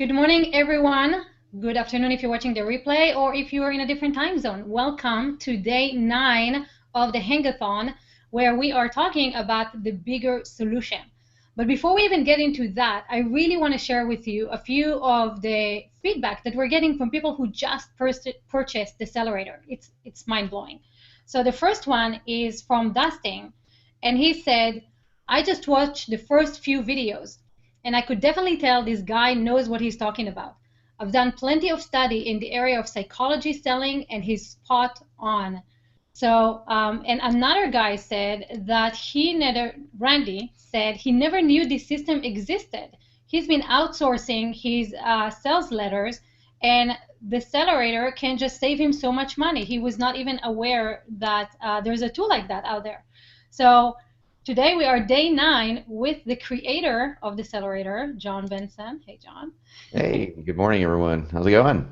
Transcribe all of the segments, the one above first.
Good morning, everyone. Good afternoon if you're watching the replay or if you are in a different time zone. Welcome to day 9 of the Hangathon, where we are talking about the bigger solution. But before we even get into that, I really want to share with you a few of the feedback that we're getting from people who just purchased the Accelerator. It's mind-blowing. So the first one is from Dustin, and he said, I just watched the first few videos, and I could definitely tell this guy knows what he's talking about. I've done plenty of study in the area of psychology selling, and he's spot on. So, and another guy said that Randy said he never knew this system existed. He's been outsourcing his sales letters, and the Accelerator can just save him so much money. He was not even aware that there's a tool like that out there. So today we are day 9 with the creator of the Accelerator, Jon Benson. Hey, Jon. Hey, good morning, everyone. How's it going?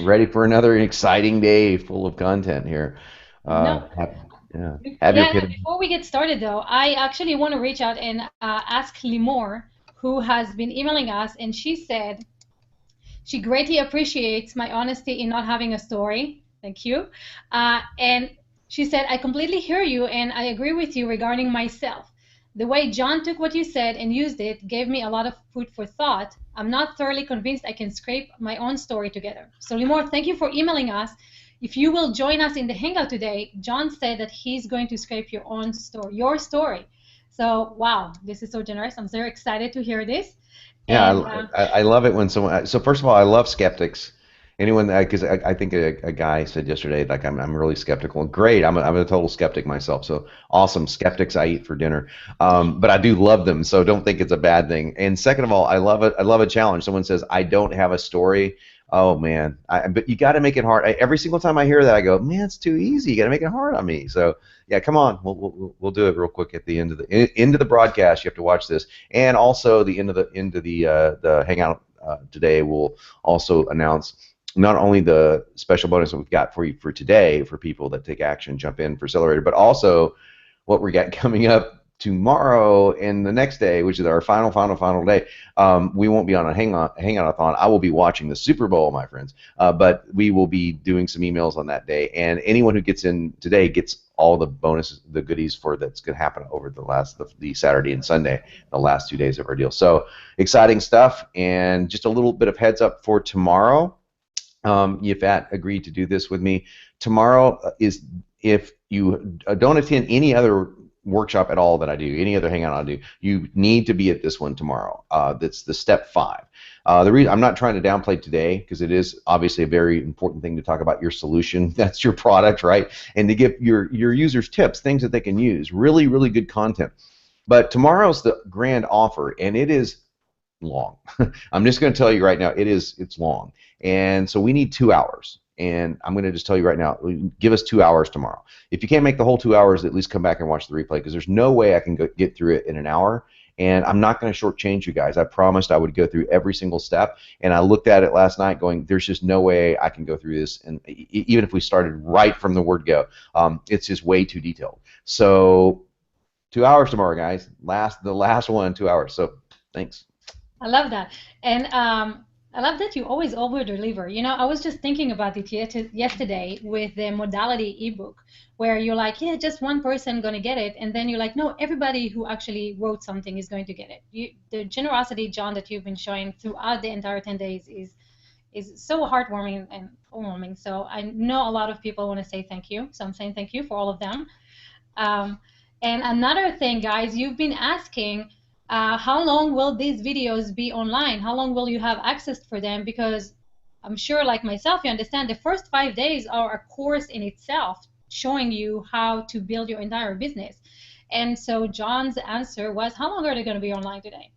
Ready for another exciting day full of content here. Before we get started, though, I actually want to reach out and ask Limor, who has been emailing us, and she said she greatly appreciates my honesty in not having a story. Thank you. And she said, I completely hear you, and I agree with you regarding myself. The way Jon took what you said and used it gave me a lot of food for thought. I'm not thoroughly convinced I can scrape my own story together. So, Limor, thank you for emailing us. If you will join us in the Hangout today, Jon said that he's going to scrape your own story, your story. So, wow, this is so generous. I'm very excited to hear this. Yeah, I love it when someone. So first of all, I love skeptics. Anyone that, because I think a guy said yesterday, like I'm really skeptical. Great, I'm a total skeptic myself. So awesome, skeptics I eat for dinner. But I do love them, so don't think it's a bad thing. And second of all, I love it. I love a challenge. Someone says I don't have a story. Oh man, but you got to make it hard. Every single time I hear that, I go, man, it's too easy. You got to make it hard on me. So yeah, come on, we'll do it real quick at the end of the broadcast. You have to watch this, and also the end of the Hangout today. We'll also announce not only the special bonus that we've got for you for today for people that take action, jump in for Accelerator, but also what we got coming up tomorrow and the next day, which is our final day. We won't be on a Hangout-a-thon. I will be watching the Super Bowl, my friends, but we will be doing some emails on that day, and anyone who gets in today gets all the bonuses, the goodies for that's going to happen over the Saturday and Sunday, the last 2 days of our deal. So exciting stuff, and just a little bit of heads up for tomorrow. Yifat agreed to do this with me. Tomorrow is, if you don't attend any other workshop at all that I do, any other Hangout I do, you need to be at this one tomorrow. That's the step 5. The reason I'm not trying to downplay today, because it is obviously a very important thing to talk about your solution. That's your product, right? And to give your users tips, things that they can use. Really, really good content. But tomorrow's the grand offer, and it is long. I'm just going to tell you right now, it's long. And so we need 2 hours. And I'm going to just tell you right now, give us 2 hours tomorrow. If you can't make the whole 2 hours, at least come back and watch the replay, because there's no way I can get through it in an hour. And I'm not going to shortchange you guys. I promised I would go through every single step. And I looked at it last night going, there's just no way I can go through this. And even if we started right from the word go, it's just way too detailed. So 2 hours tomorrow, guys. The last one, 2 hours. So thanks. I love that. And I love that you always over-deliver. You know, I was just thinking about it yesterday with the modality ebook, where you're like, yeah, just one person going to get it, and then you're like, no, everybody who actually wrote something is going to get it. The generosity, Jon, that you've been showing throughout the entire 10 days is so heartwarming and overwhelming. So I know a lot of people want to say thank you, so I'm saying thank you for all of them. And another thing, guys, you've been asking, how long will these videos be online? How long will you have access for them? Because I'm sure, like myself, you understand the first 5 days are a course in itself, showing you how to build your entire business. And so Jon's answer was, how long are they going to be online today?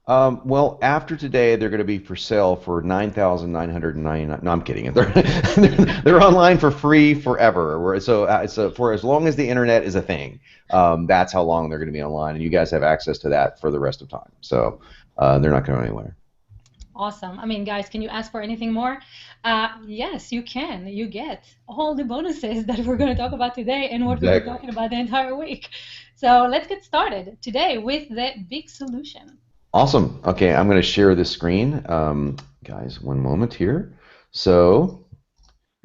Well, after today, they're going to be for sale for $9,999. No, I'm kidding. They're online for free forever. So for as long as the internet is a thing, that's how long they're going to be online, and you guys have access to that for the rest of time. So they're not going anywhere. Awesome. I mean, guys, can you ask for anything more? Yes, you can. You get all the bonuses that we're going to talk about today and what we're talking about the entire week. So let's get started today with the big solution. Awesome. Okay, I'm going to share this screen. Guys, one moment here. So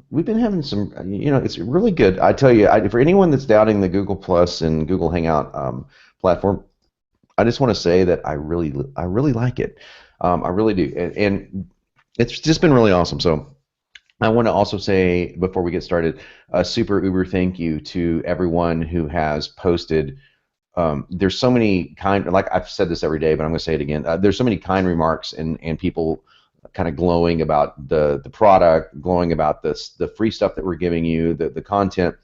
we've been having some, it's really good. I tell you, for anyone that's doubting the Google Plus and Google Hangout platform, I just want to say that I really like it. I really do, and it's just been really awesome. So I want to also say before we get started, a super uber thank you to everyone who has posted. There's so many kind, like I've said this every day, but I'm going to say it again. There's so many kind remarks and people kind of glowing about the product, glowing about the free stuff that we're giving you, the content,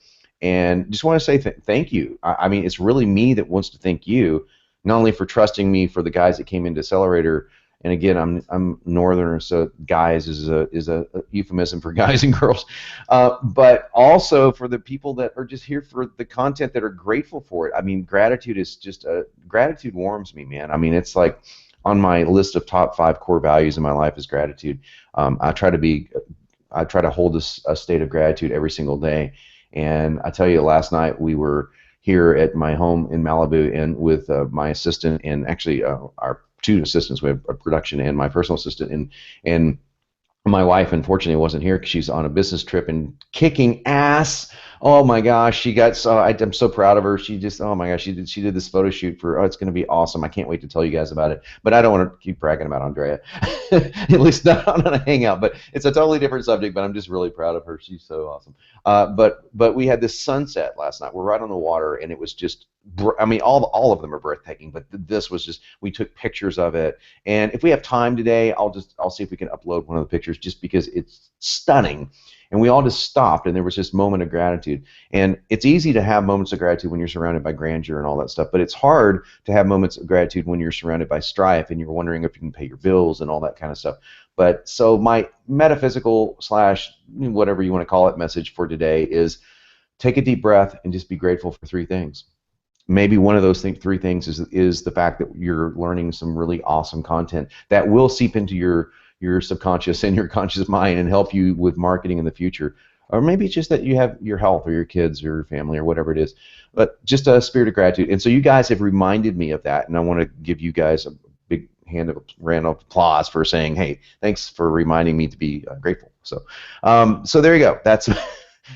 and just want to say thank you. I mean, it's really me that wants to thank you, not only for trusting me for the guys that came into Accelerator. And again, I'm Northerner, so guys is a euphemism for guys and girls, but also for the people that are just here for the content that are grateful for it. I mean, gratitude is just gratitude warms me, man. I mean, it's like on my list of top 5 core values in my life is gratitude. I try to hold a state of gratitude every single day. And I tell you, last night we were here at my home in Malibu and with my assistant and actually our 2 assistants. We have a production and my personal assistant, and my wife unfortunately wasn't here because she's on a business trip and kicking ass. Oh my gosh, she got so I'm so proud of her. She just, oh my gosh, she did this photo shoot for, oh, it's going to be awesome. I can't wait to tell you guys about it. But I don't want to keep bragging about Andrea, at least not on a hangout. But it's a totally different subject. But I'm just really proud of her. She's so awesome. But we had this sunset last night. We're right on the water, and it was just, I mean, all of them are breathtaking. But this was just, we took pictures of it. And if we have time today, I'll see if we can upload one of the pictures just because it's stunning. And we all just stopped, and there was this moment of gratitude. And it's easy to have moments of gratitude when you're surrounded by grandeur and all that stuff, but it's hard to have moments of gratitude when you're surrounded by strife and you're wondering if you can pay your bills and all that kind of stuff. But so my metaphysical / whatever you want to call it message for today is take a deep breath and just be grateful for 3 things. Maybe one of those 3 things is the fact that you're learning some really awesome content that will seep into your subconscious and your conscious mind and help you with marketing in the future. Or maybe it's just that you have your health or your kids or your family or whatever it is. But just a spirit of gratitude. And so you guys have reminded me of that, and I want to give you guys a big round of applause for saying, hey, thanks for reminding me to be grateful. So there you go. That's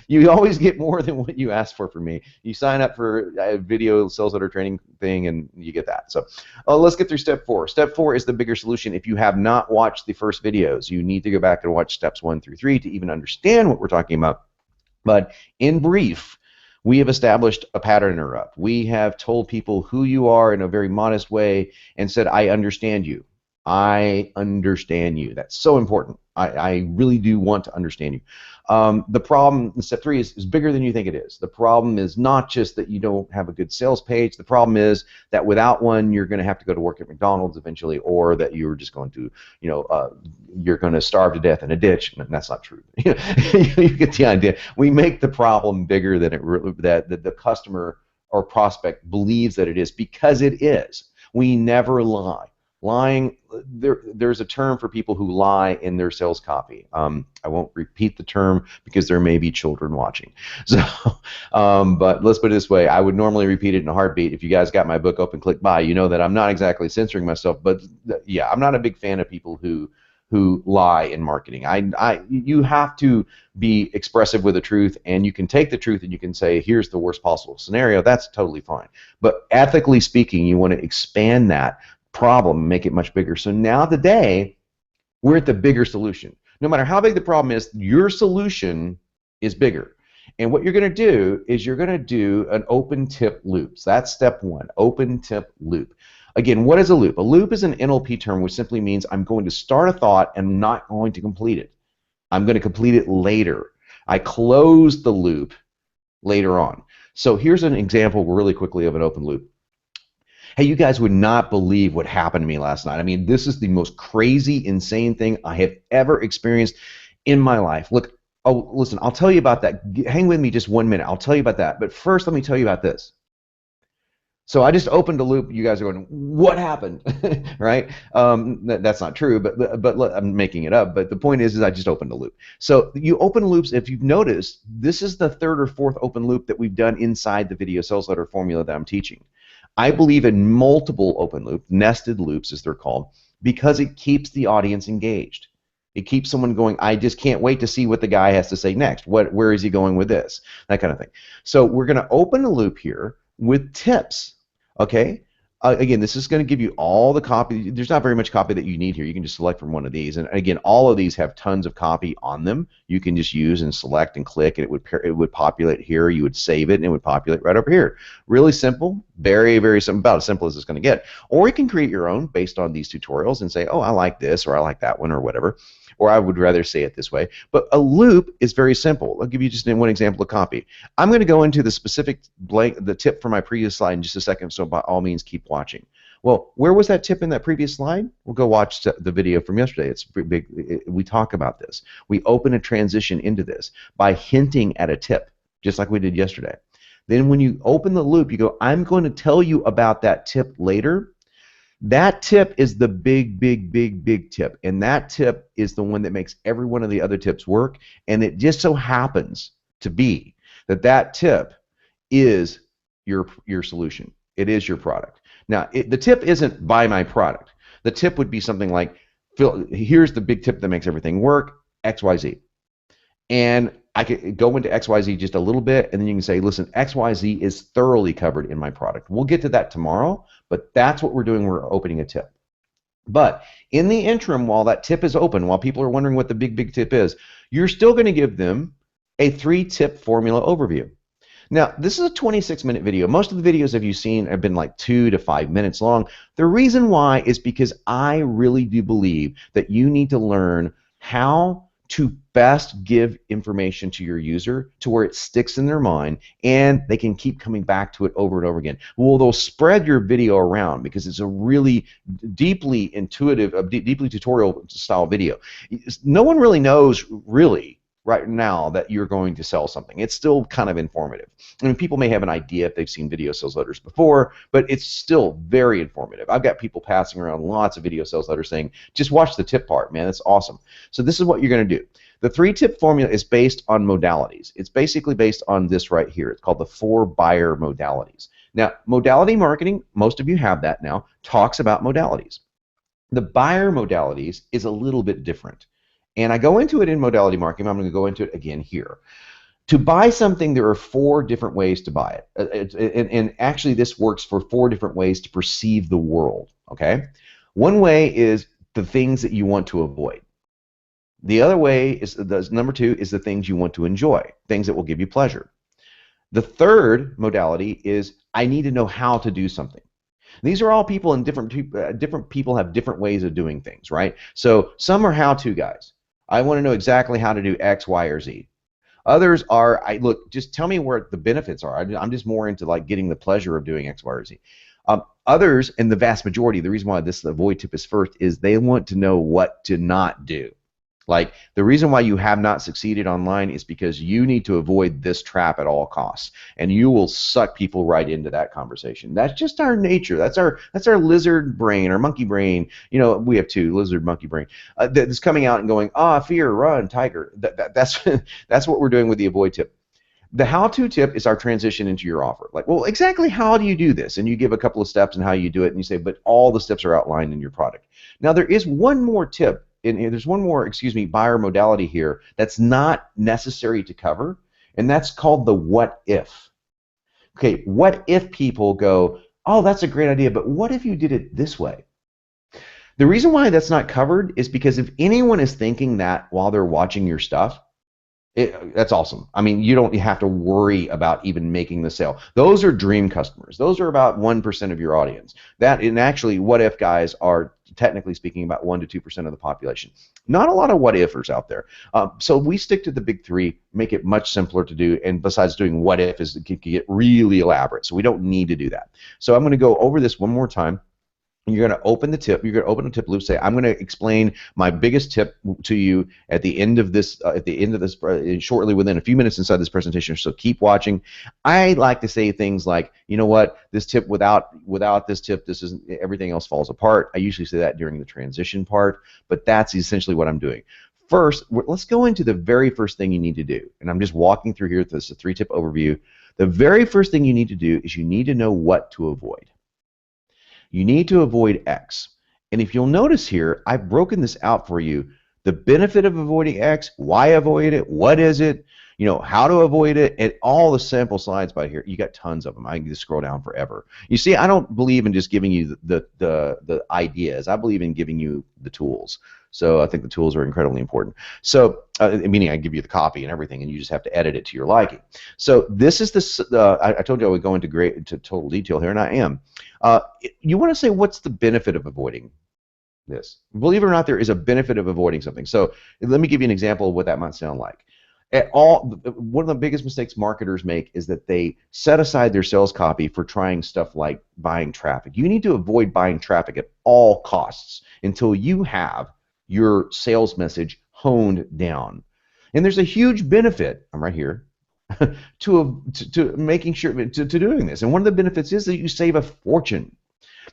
you always get more than what you ask for from me. You sign up for a video sales letter training thing, and you get that. So let's get through step 4. Step 4 is the bigger solution. If you have not watched the first videos, you need to go back and watch steps 1 through 3 to even understand what we're talking about. But in brief, we have established a pattern interrupt. We have told people who you are in a very modest way and said, I understand you. I understand you. That's so important. I really do want to understand you. The problem in step 3 is bigger than you think it is. The problem is not just that you don't have a good sales page. The problem is that without one, you're going to have to go to work at McDonald's eventually, or that you're just going to, you're going to starve to death in a ditch. And that's not true. You get the idea. We make the problem bigger than that the customer or prospect believes that it is, because it is. We never lie. Lying, there's a term for people who lie in their sales copy. I won't repeat the term because there may be children watching. So, but let's put it this way. I would normally repeat it in a heartbeat. If you guys got my book open, click buy. You know that I'm not exactly censoring myself, but yeah, I'm not a big fan of people who lie in marketing. You have to be expressive with the truth, and you can take the truth and you can say, here's the worst possible scenario. That's totally fine. But ethically speaking, you want to expand that problem, make it much bigger. So now today, we're at the bigger solution. No matter how big the problem is, your solution is bigger. And what you're going to do is you're going to do an open tip loop. So that's step 1, open tip loop. Again, what is a loop? A loop is an NLP term which simply means I'm going to start a thought and not going to complete it. I'm going to complete it later. I close the loop later on. So here's an example really quickly of an open loop. Hey, you guys would not believe what happened to me last night. I mean, this is the most crazy, insane thing I have ever experienced in my life. Look, oh, listen, I'll tell you about that. Hang with me just 1 minute. I'll tell you about that. But first, let me tell you about this. So I just opened a loop. You guys are going, what happened? Right? That's not true, but I'm making it up. But the point is I just opened a loop. So you open loops, if you've noticed, this is the 3rd or 4th open loop that we've done inside the video sales letter formula that I'm teaching. I believe in multiple open loop, nested loops as they're called, because it keeps the audience engaged. It keeps someone going, I just can't wait to see what the guy has to say next. Where is he going with this? That kind of thing. So we're going to open a loop here with tips, okay? Again, this is going to give you all the copy. There's not very much copy that you need here. You can just select from one of these. And again, all of these have tons of copy on them. You can just use and select and click, and it would populate here. You would save it, and it would populate right over here. Really simple, very, very simple, about as simple as it's going to get. Or you can create your own based on these tutorials and say, oh, I like this, or I like that one, or whatever. Or I would rather say it this way. But a loop is very simple. I'll give you just one example of copy. I'm going to go into the specific the tip from my previous slide in just a second, so by all means keep watching. Well, where was that tip in that previous slide? We'll go watch the video from yesterday. It's pretty big. We talk about this. We open a transition into this by hinting at a tip, just like we did yesterday. Then when you open the loop, you go, I'm going to tell you about that tip later. That tip is the big tip, and that tip is the one that makes every one of the other tips work, and it just so happens to be that that tip is your solution. It is your product. Now, the tip isn't buy my product. The tip would be something like, here's the big tip that makes everything work, XYZ. And I could go into XYZ just a little bit, and then you can say, listen, XYZ is thoroughly covered in my product. We'll get to that tomorrow, but that's what we're doing. We're opening a tip. But in the interim, while that tip is open, while people are wondering what the big tip is, you're still going to give them a 3-tip formula overview. Now, this is a 26-minute video. Most of the videos have you seen have been like 2 to 5 minutes long. The reason why is because I really do believe that you need to learn how to best give information to your user to where it sticks in their mind and they can keep coming back to it over and over again. Well, they'll spread your video around because it's a really deeply intuitive, deeply tutorial style video. No one really knows right now that you're going to sell something. It's still kind of informative. I mean, people may have an idea if they've seen video sales letters before, but it's still very informative. I've got people passing around lots of video sales letters saying, just watch the tip part, man, that's awesome. So this is what you're going to do. The 3-tip formula is based on modalities. It's basically based on this right here. It's called the 4 buyer modalities. Now, modality marketing, most of you have that now, talks about modalities. The buyer modalities is a little bit different. And I go into it in modality marketing. I'm going to go into it again here. To buy something, there are 4 different ways to buy it. And actually, this works for 4 different ways to perceive the world. Okay? One way is the things that you want to avoid. The other way is, number 2, is the things you want to enjoy, things that will give you pleasure. The third modality is I need to know how to do something. These are all people, and different people have different ways of doing things, right? So some are how-to guys. I want to know exactly how to do X, Y, or Z. Others are, look, just tell me where the benefits are. I'm just more into like getting the pleasure of doing X, Y, or Z. Others, and the vast majority, the reason why the avoid tip is first is they want to know what to not do. Like, the reason why you have not succeeded online is because you need to avoid this trap at all costs, and you will suck people right into that conversation. That's just our nature. That's our lizard brain, our monkey brain. You know, we have 2, lizard, monkey brain. That's coming out and going, fear, run, tiger. That's what we're doing with the avoid tip. The how-to tip is our transition into your offer. Like, well, exactly how do you do this? And you give a couple of steps and how you do it, and you say, but all the steps are outlined in your product. Now, there is one more tip. And there's one more, buyer modality here that's not necessary to cover, and that's called the what if. Okay, what if people go, oh, that's a great idea, but what if you did it this way? The reason why that's not covered is because if anyone is thinking that while they're watching your stuff, that's awesome. I mean, you don't have to worry about even making the sale. Those are dream customers. Those are about 1% of your audience. And actually, what if guys are technically speaking about 1 to 2% of the population. Not a lot of what ifers out there. So we stick to the big 3, make it much simpler to do, and besides doing what if is it can get really elaborate. So we don't need to do that. So I'm going to go over this one more time. You're going to open the tip. You're going to open a tip loop. Say, I'm going to explain my biggest tip to you at the end of this. Shortly within a few minutes inside this presentation. So keep watching. I like to say things like, you know what, this tip without this tip, this isn't, everything else falls apart. I usually say that during the transition part, but that's essentially what I'm doing. First, let's go into the very first thing you need to do, and I'm just walking through here. This is a 3-tip overview. The very first thing you need to do is you need to know what to avoid. You need to avoid X. And if you'll notice here, I've broken this out for you. The benefit of avoiding X, why avoid it, what is it, how to avoid it, and all the sample slides by here. You got tons of them. I can just scroll down forever. You see, I don't believe in just giving you the ideas. I believe in giving you the tools. So I think the tools are incredibly important. So, meaning I give you the copy and everything, and you just have to edit it to your liking. So this is I told you I would go into total detail here, and I am. You want to say, what's the benefit of avoiding this? Believe it or not, there is a benefit of avoiding something. So let me give you an example of what that might sound like. One of the biggest mistakes marketers make is that they set aside their sales copy for trying stuff like buying traffic. You need to avoid buying traffic at all costs until you have your sales message honed down. And there's a huge benefit, I'm right here, to making sure to doing this. And one of the benefits is that you save a fortune,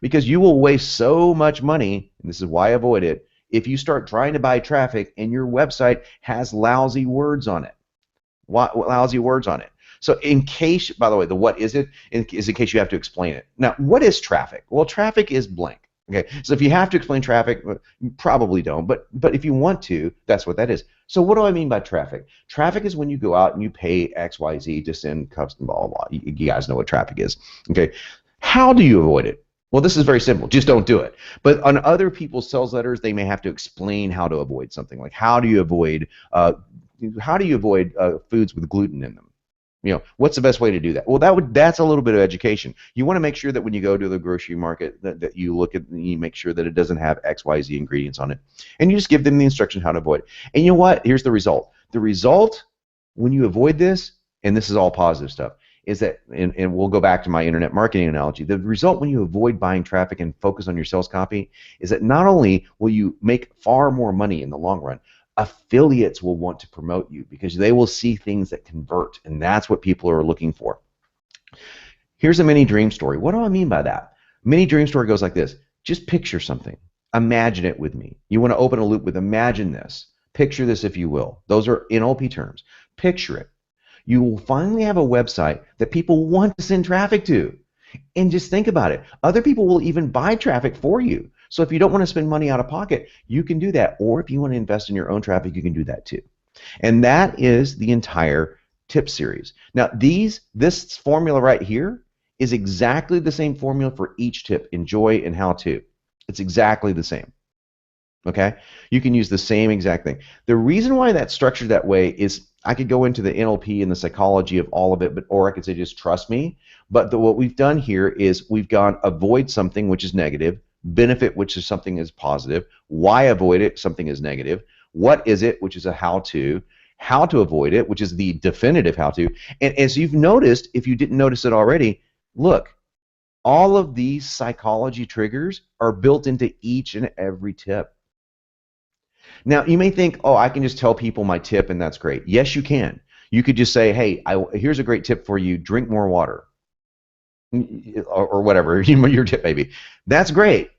because you will waste so much money, and this is why I avoid it, if you start trying to buy traffic and your website has lousy words on it. Lousy words on it. So in case, by the way, the what is it is in case you have to explain it. Now, what is traffic? Well, traffic is blank. Okay, so if you have to explain traffic, you probably don't, but if you want to, that's what that is. So what do I mean by traffic? Traffic is when you go out and you pay XYZ to send custom blah, blah, blah. You guys know what traffic is. Okay, how do you avoid it? Well, this is very simple. Just don't do it. But on other people's sales letters, they may have to explain how to avoid something. Like, how do you avoid foods with gluten in them? What's the best way to do that? Well, that's a little bit of education. You want to make sure that when you go to the grocery market that you look at, you make sure that it doesn't have XYZ ingredients on it, and you just give them the instruction how to avoid it. And you know what? Here's the result. The result when you avoid this, and this is all positive stuff, is that, and we'll go back to my internet marketing analogy, the result when you avoid buying traffic and focus on your sales copy is that not only will you make far more money in the long run, affiliates will want to promote you because they will see things that convert, and that's what people are looking for. Here's a mini dream story. What do I mean by that? Mini dream story goes like this. Just picture something. Imagine it with me. You want to open a loop with imagine this. Picture this, if you will. Those are NLP terms. Picture it. You will finally have a website that people want to send traffic to. And just think about it. Other people will even buy traffic for you. So if you don't want to spend money out of pocket, you can do that. Or if you want to invest in your own traffic, you can do that too. And that is the entire tip series. Now, this formula right here is exactly the same formula for each tip, enjoy and how to. It's exactly the same. Okay? You can use the same exact thing. The reason why that's structured that way is I could go into the NLP and the psychology of all of it, or I could say just trust me. But what we've done here is we've gone avoid something which is negative, benefit which is something is positive, why avoid it, something is negative, what is it, which is a how to avoid it, which is the definitive how to. And as you've noticed, if you didn't notice it already, look, all of these psychology triggers are built into each and every tip. Now, you may think, oh, I can just tell people my tip and that's great. Yes, you can. You could just say, hey, here's a great tip for you, drink more water. Or whatever your tip may be. That's great.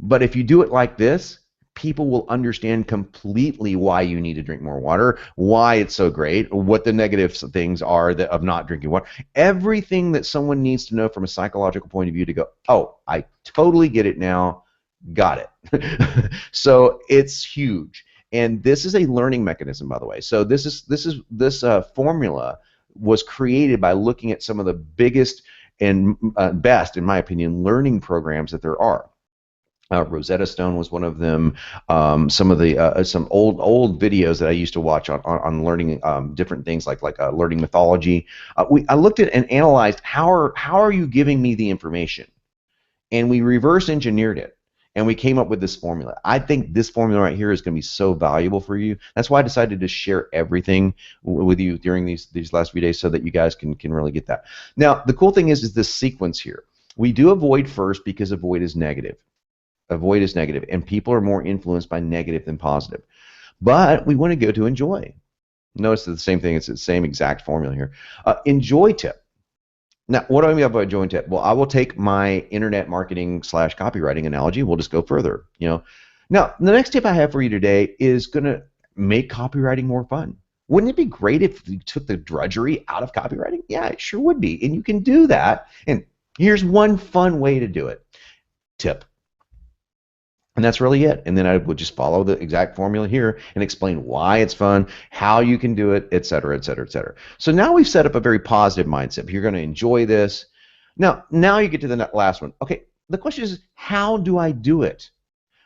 But if you do it like this, people will understand completely why you need to drink more water, why it's so great, what the negative things are of not drinking water. Everything that someone needs to know from a psychological point of view to go, oh, I totally get it now. Got it. So it's huge. And this is a learning mechanism, by the way. So this formula was created by looking at some of the biggest and best, in my opinion, learning programs that there are. Rosetta Stone was one of them. Some of the some old videos that I used to watch on learning different things like learning mythology. I looked at and analyzed how are you giving me the information, and we reverse engineered it. And we came up with this formula. I think this formula right here is going to be so valuable for you. That's why I decided to share everything with you during these last few days so that you guys can really get that. Now, the cool thing is this sequence here. We do avoid first because avoid is negative. Avoid is negative, and people are more influenced by negative than positive. But we want to go to enjoy. Notice the same thing. It's the same exact formula here. Enjoy tip. Now, what do I mean by enjoy tip? Well, I will take my internet marketing / copywriting analogy. We'll just go further. Now, the next tip I have for you today is going to make copywriting more fun. Wouldn't it be great if you took the drudgery out of copywriting? Yeah, it sure would be. And you can do that. And here's one fun way to do it. tip. And that's really it. And then I would just follow the exact formula here and explain why it's fun, how you can do it, et cetera, et cetera, et cetera. So now we've set up a very positive mindset. You're going to enjoy this. Now you get to the last one. Okay, the question is, how do I do it?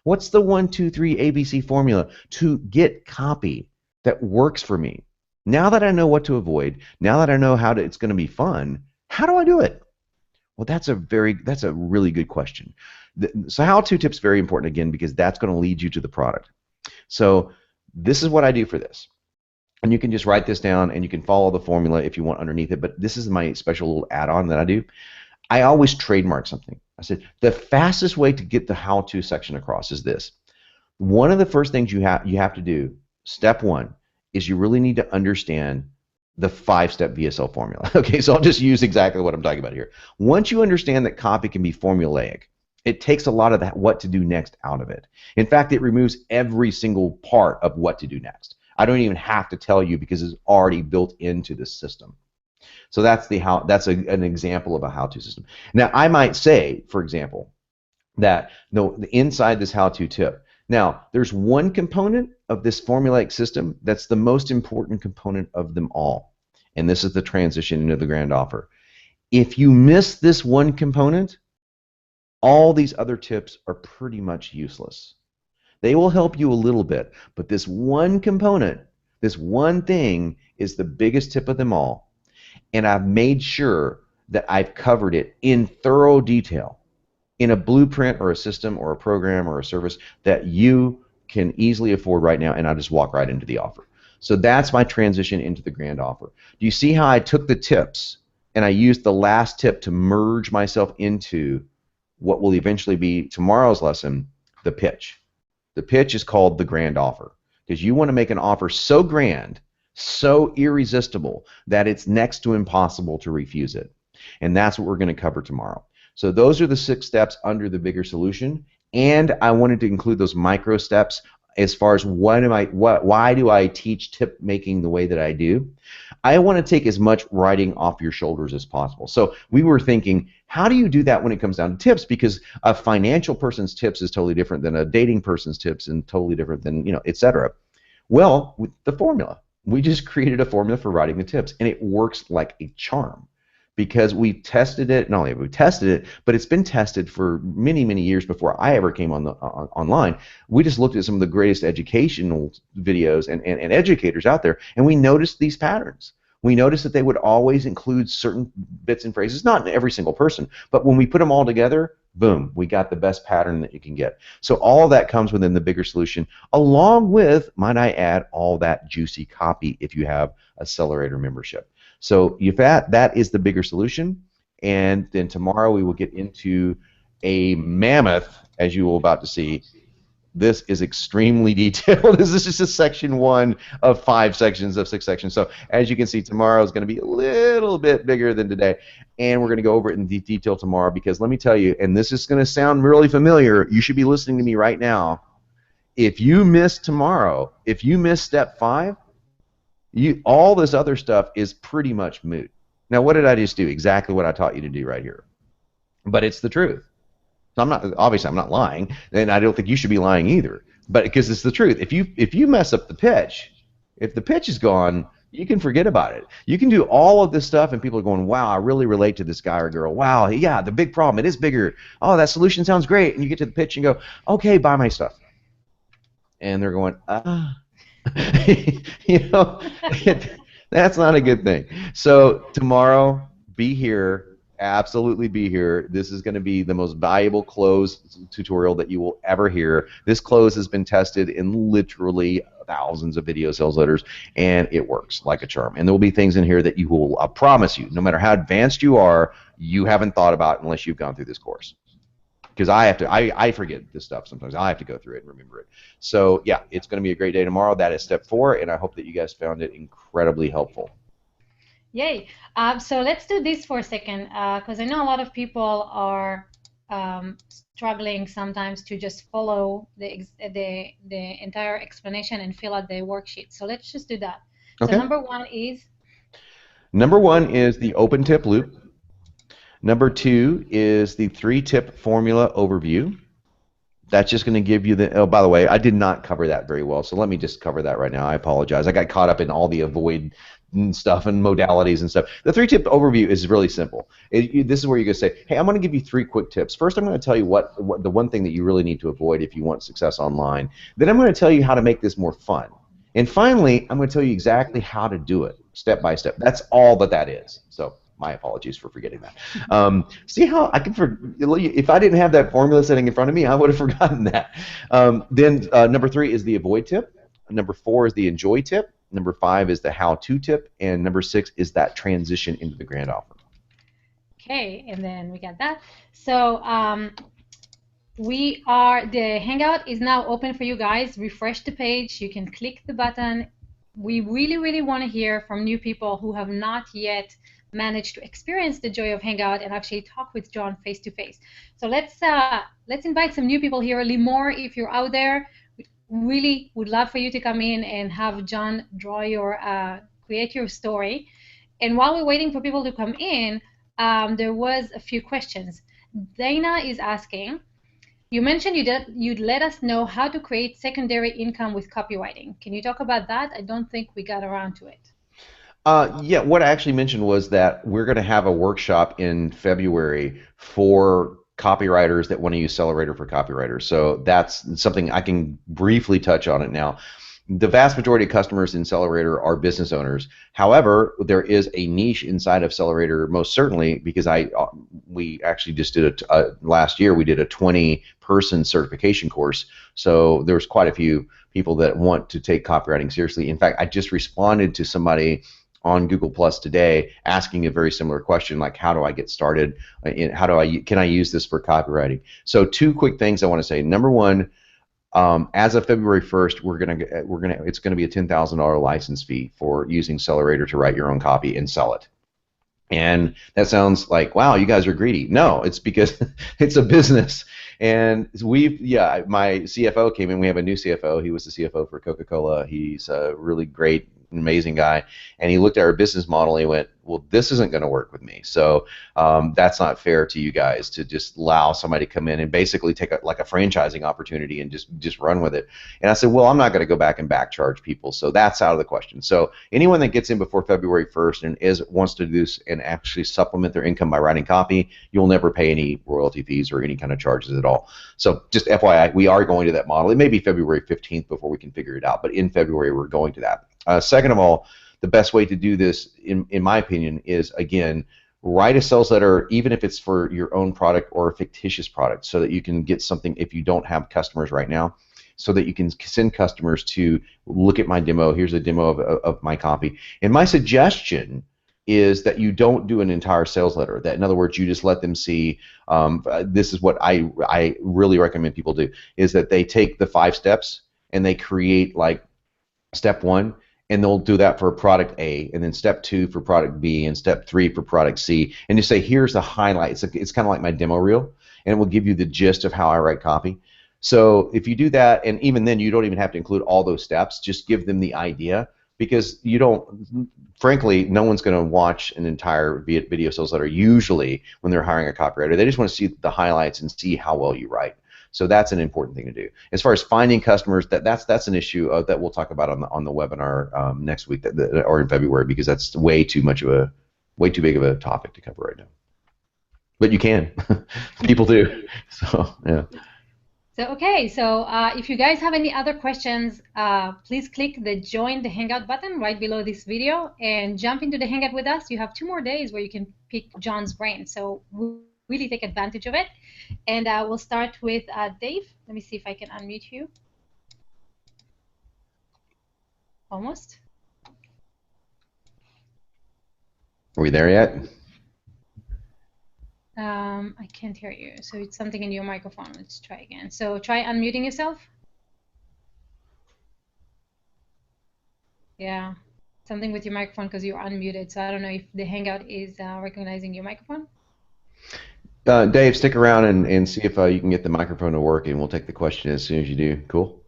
What's the 1, 2, 3 ABC formula to get copy that works for me? Now that I know what to avoid, now that I know it's going to be fun, how do I do it? Well, that's a really good question. So how-to tips very important again, because that's going to lead you to the product. So this is what I do for this. And you can just write this down and you can follow the formula if you want underneath it, but this is my special little add-on that I do. I always trademark something. I said the fastest way to get the how-to section across is this. One of the first things you have to do, step 1, is you really need to understand the 5-step VSL formula. Okay, so I'll just use exactly what I'm talking about here. Once you understand that copy can be formulaic, it takes a lot of that what to do next out of it. In fact, it removes every single part of what to do next. I don't even have to tell you because it's already built into the system. So that's an example of a how-to system. Now, I might say, for example, that inside this how-to tip, now there's one component of this formulaic system that's the most important component of them all, and this is the transition into the grand offer. If you miss this one component, all these other tips are pretty much useless. They will help you a little bit, but this one component, this one thing, is the biggest tip of them all. And I've made sure that I've covered it in thorough detail in a blueprint or a system or a program or a service that you can easily afford right now, and I'll just walk right into the offer. So that's my transition into the grand offer. Do you see how I took the tips and I used the last tip to merge myself into what will eventually be tomorrow's lesson, the pitch. The pitch is called the grand offer because you want to make an offer so grand, so irresistible that it's next to impossible to refuse it. And that's what we're going to cover tomorrow. So those are the 6 steps under the bigger solution, and I wanted to include those micro steps as far as why do I teach tip making the way that I do. I want to take as much writing off your shoulders as possible. So we were thinking, how do you do that when it comes down to tips? Because a financial person's tips is totally different than a dating person's tips and totally different than, et cetera. Well, with the formula, we just created a formula for writing the tips, and it works like a charm. Because we've tested it, not only have we tested it, but it's been tested for many, many years before I ever came online. We just looked at some of the greatest educational videos and educators out there, and we noticed these patterns. We noticed that they would always include certain bits and phrases, not in every single person, but when we put them all together, boom, we got the best pattern that you can get. So all of that comes within the bigger solution, along with, might I add, all that juicy copy if you have Accelerator membership. So that is the bigger solution, and then tomorrow we will get into a mammoth, as you will about to see. This is extremely detailed. This is just a section 1 of 5 sections of 6 sections. So as you can see, tomorrow is going to be a little bit bigger than today, and we're going to go over it in detail tomorrow because let me tell you, and this is going to sound really familiar, you should be listening to me right now. If you miss tomorrow, if you miss step 5, all this other stuff is pretty much moot. Now, what did I just do? Exactly what I taught you to do right here. But it's the truth. So obviously I'm not lying, and I don't think you should be lying either. But because it's the truth. If you mess up the pitch, if the pitch is gone, you can forget about it. You can do all of this stuff, and people are going, "Wow, I really relate to this guy or girl. Wow, yeah, the big problem, it is bigger. Oh, that solution sounds great." And you get to the pitch and go, "Okay, buy my stuff." And they're going, that's not a good thing. So tomorrow, be here, absolutely be here. This is going to be the most valuable close tutorial that you will ever hear. This close has been tested in literally thousands of video sales letters, and it works like a charm. And there will be things in here that you will, I promise you, no matter how advanced you are, you haven't thought about unless you've gone through this course. Because I forget this stuff sometimes. I have to go through it and remember it. So yeah, it's going to be a great day tomorrow. That is step 4, and I hope that you guys found it incredibly helpful. Yay! So let's do this for a second, because I know a lot of people are struggling sometimes to just follow the entire explanation and fill out the worksheet. So let's just do that. Okay. So number one is the open tip loop. Number 2 is the 3-tip formula overview. That's just going to give you the, oh, by the way, I did not cover that very well, so let me just cover that right now. I apologize. I got caught up in all the avoid stuff and modalities and stuff. The 3-tip overview is really simple. This is where you're going to say, hey, I'm going to give you 3 quick tips. First, I'm going to tell you what the one thing that you really need to avoid if you want success online. Then I'm going to tell you how to make this more fun. And finally, I'm going to tell you exactly how to do it, step by step. That's all that is. So my apologies for forgetting that. See how I can if I didn't have that formula sitting in front of me, I would have forgotten that. Then number 3 is the avoid tip. Number 4 is the enjoy tip. Number 5 is the how-to tip. And number 6 is that transition into the grand offer. Okay, and then we got that. So the Hangout is now open for you guys. Refresh the page. You can click the button. We really, really want to hear from new people who have not yet managed to experience the joy of Hangout and actually talk with Jon face to face. So let's invite some new people here. Limor, if you're out there, really would love for you to come in and have Jon draw create your story. And while we're waiting for people to come in, there was a few questions. Dana is asking, you mentioned you'd let us know how to create secondary income with copywriting. Can you talk about that? I don't think we got around to it. Yeah, what I actually mentioned was that we're going to have a workshop in February for copywriters that want to use Accelerator for copywriters. So that's something I can briefly touch on it now. The vast majority of customers in Accelerator are business owners. However, there is a niche inside of Accelerator, most certainly, because we actually just did last year. We did a 20-person certification course. So there's quite a few people that want to take copywriting seriously. In fact, I just responded to somebody on Google Plus today asking a very similar question, like how do I get started? Can I use this for copywriting? So 2 quick things I want to say. Number 1. As of February 1st, it's gonna be a $10,000 license fee for using Accelerator to write your own copy and sell it. And that sounds like, wow, you guys are greedy. No, it's because it's a business. And my CFO came in. We have a new CFO. He was the CFO for Coca-Cola. He's a really great, amazing guy. And he looked at our business model and he went, well, this isn't going to work with me. So that's not fair to you guys to just allow somebody to come in and basically take a franchising opportunity and just run with it. And I said, well, I'm not going to go back and back charge people. So that's out of the question. So anyone that gets in before February 1st and wants to do this and actually supplement their income by writing copy, you'll never pay any royalty fees or any kind of charges at all. So just FYI, we are going to that model. It may be February 15th before we can figure it out, but in February we're going to that. Second of all, the best way to do this, in my opinion, is, again, write a sales letter, even if it's for your own product or a fictitious product, so that you can get something if you don't have customers right now, so that you can send customers to look at my demo. Here's a demo of my copy. And my suggestion is that you don't do an entire sales letter. That, in other words, you just let them see, this is what I really recommend people do, is that they take the 5 steps and they create like step 1, and they'll do that for product A, and then step 2 for product B, and step 3 for product C, and you say, here's the highlights. It's kind of like my demo reel, and it will give you the gist of how I write copy. So if you do that, and even then you don't even have to include all those steps, just give them the idea, because frankly, no one's going to watch an entire video sales letter usually when they're hiring a copywriter. They just want to see the highlights and see how well you write. So that's an important thing to do. As far as finding customers, that's an issue that we'll talk about on the webinar next week or in February, because that's way too big of a topic to cover right now. But you can, people do. So yeah. So okay, so if you guys have any other questions, please click the Join the Hangout button right below this video and jump into the Hangout with us. You have 2 more days where you can pick Jon's brain, so really take advantage of it. And we'll start with Dave. Let me see if I can unmute you. Almost. Are we there yet? I can't hear you. So it's something in your microphone. Let's try again. So try unmuting yourself. Yeah, something with your microphone because you're unmuted. So I don't know if the Hangout is recognizing your microphone. Dave, stick around and see if you can get the microphone to work, and we'll take the question as soon as you do. Cool?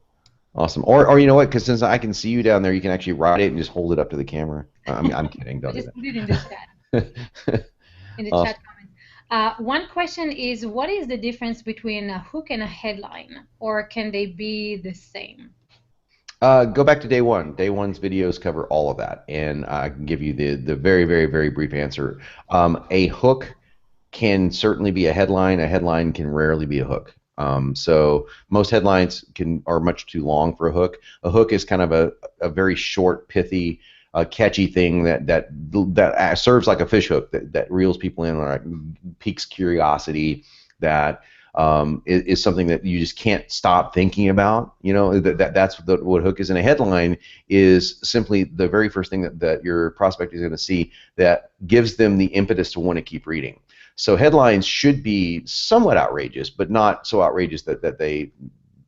Awesome. Or you know what? Because since I can see you down there, you can actually write it and just hold it up to the camera. I'm kidding. Don't just do put it in the chat. In the awesome. chat One question is, what is the difference between a hook and a headline, or can they be the same? Go back to day one. Day one's videos cover all of that, and I can give you the very, very, very brief answer. A hook can certainly be a headline. A headline can rarely be a hook. So most headlines are much too long for a hook. A hook is kind of a very short, pithy, catchy thing that serves like a fish hook that reels people in, or piques curiosity, that is something that you just can't stop thinking about. You know, that's what hook is. And a headline is simply the very first thing that your prospect is going to see that gives them the impetus to want to keep reading. So headlines should be somewhat outrageous, but not so outrageous that they,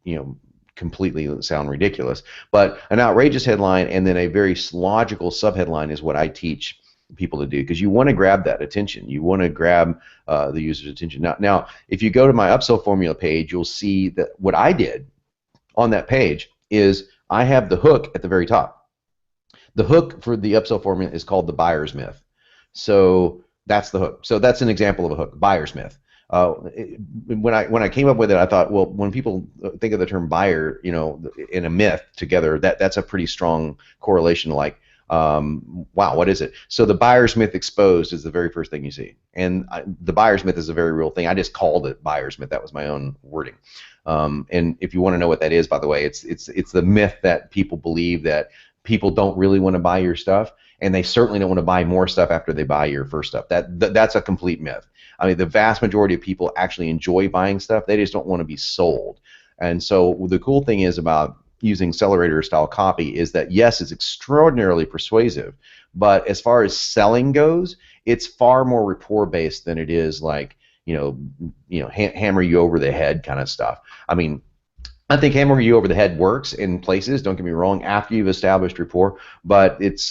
you know, completely sound ridiculous. But an outrageous headline and then a very logical subheadline is what I teach people to do, because you want to grab that attention. You want to grab the user's attention. Now, if you go to my upsell formula page, you'll see that what I did on that page is I have the hook at the very top. The hook for the upsell formula is called the buyer's myth. So that's the hook. So that's an example of a hook, buyer's myth. When I came up with it, I thought, well, when people think of the term buyer, you know, in a myth together, that's a pretty strong correlation. Like, wow, what is it? So the buyer's myth exposed is the very first thing you see, and the buyer's myth is a very real thing. I just called it buyer's myth. That was my own wording. And if you want to know what that is, by the way, it's the myth that people believe that people don't really want to buy your stuff, and they certainly don't want to buy more stuff after they buy your first stuff. That's a complete myth. I mean, the vast majority of people actually enjoy buying stuff. They just don't want to be sold. And so the cool thing is about using accelerator style copy is that, yes, it's extraordinarily persuasive, but as far as selling goes, it's far more rapport based than it is like, hammer you over the head kind of stuff. I mean, I think hammering you over the head works in places, don't get me wrong, after you've established rapport, but it's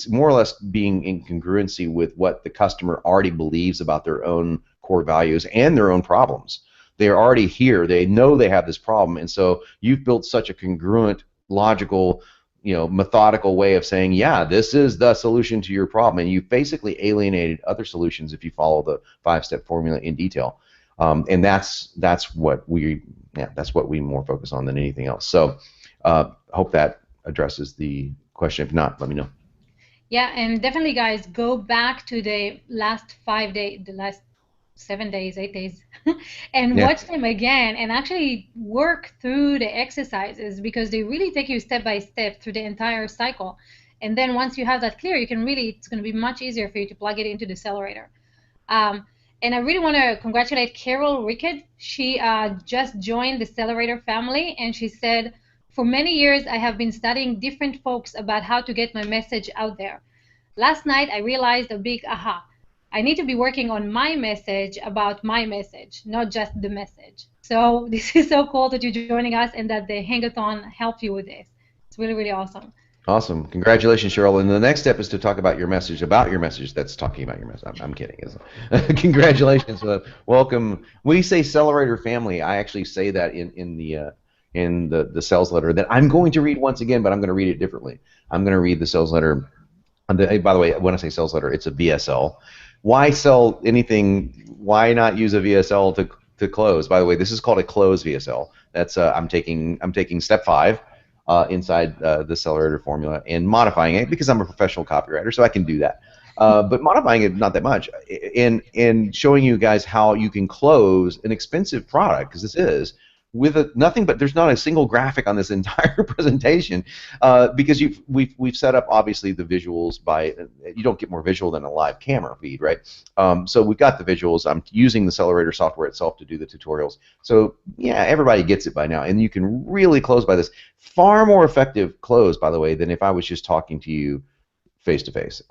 more or less being in congruency with what the customer already believes about their own core values and their own problems. They're already here. They know they have this problem, and so you've built such a congruent, logical, methodical way of saying, yeah, this is the solution to your problem, and you've basically alienated other solutions if you follow the 5-step formula in detail. And that's what we more focus on than anything else. So hope that addresses the question. If not, let me know. Yeah, and definitely, guys, go back to the last 5 days, the last 7 days, 8 days, and watch them again, and actually work through the exercises, because they really take you step by step through the entire cycle. And then once you have that clear, it's going to be much easier for you to plug it into the accelerator. And I really want to congratulate Carol Rickett. She just joined the Accelerator family, and she said, for many years I have been studying different folks about how to get my message out there. Last night I realized a big aha. I need to be working on my message about my message, not just the message. So this is so cool that you're joining us and that the Hangathon helped you with this. It's really, really awesome. Awesome. Congratulations, Cheryl. And the next step is to talk about your message that's talking about your message. I'm kidding. Congratulations. Welcome. When you say Accelerator family, I actually say that in the sales letter that I'm going to read once again, but I'm going to read it differently. I'm going to read the sales letter. By the way, when I say sales letter, it's a VSL. Why sell anything? Why not use a VSL to close? By the way, this is called a close VSL. That's I'm taking step 5. Inside the accelerator formula and modifying it, because I'm a professional copywriter, so I can do that. But modifying it not that much, and showing you guys how you can close an expensive product, because this is with nothing, but there's not a single graphic on this entire presentation, because we've set up obviously the visuals by, you don't get more visual than a live camera feed, right? So we've got the visuals. I'm using the accelerator software itself to do the tutorials. So yeah, everybody gets it by now, and you can really close by this. Far more effective close, by the way, than if I was just talking to you face to face.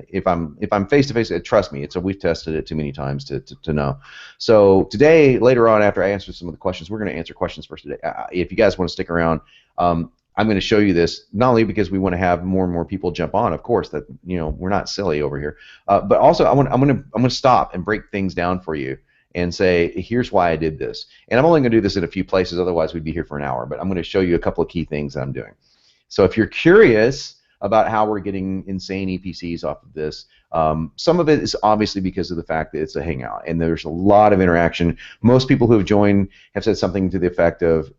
If I'm face to face, trust me, we've tested it too many times to know. So today, later on, after I answer some of the questions, we're going to answer questions first today. If you guys want to stick around, I'm going to show you this, not only because we want to have more and more people jump on, of course, that we're not silly over here, but also I'm going to stop and break things down for you and say, here's why I did this. And I'm only going to do this in a few places, otherwise we'd be here for an hour, but I'm going to show you a couple of key things that I'm doing. So if you're curious about how we're getting insane EPCs off of this. Some of it is obviously because of the fact that it's a hangout and there's a lot of interaction. Most people who have joined have said something to the effect of,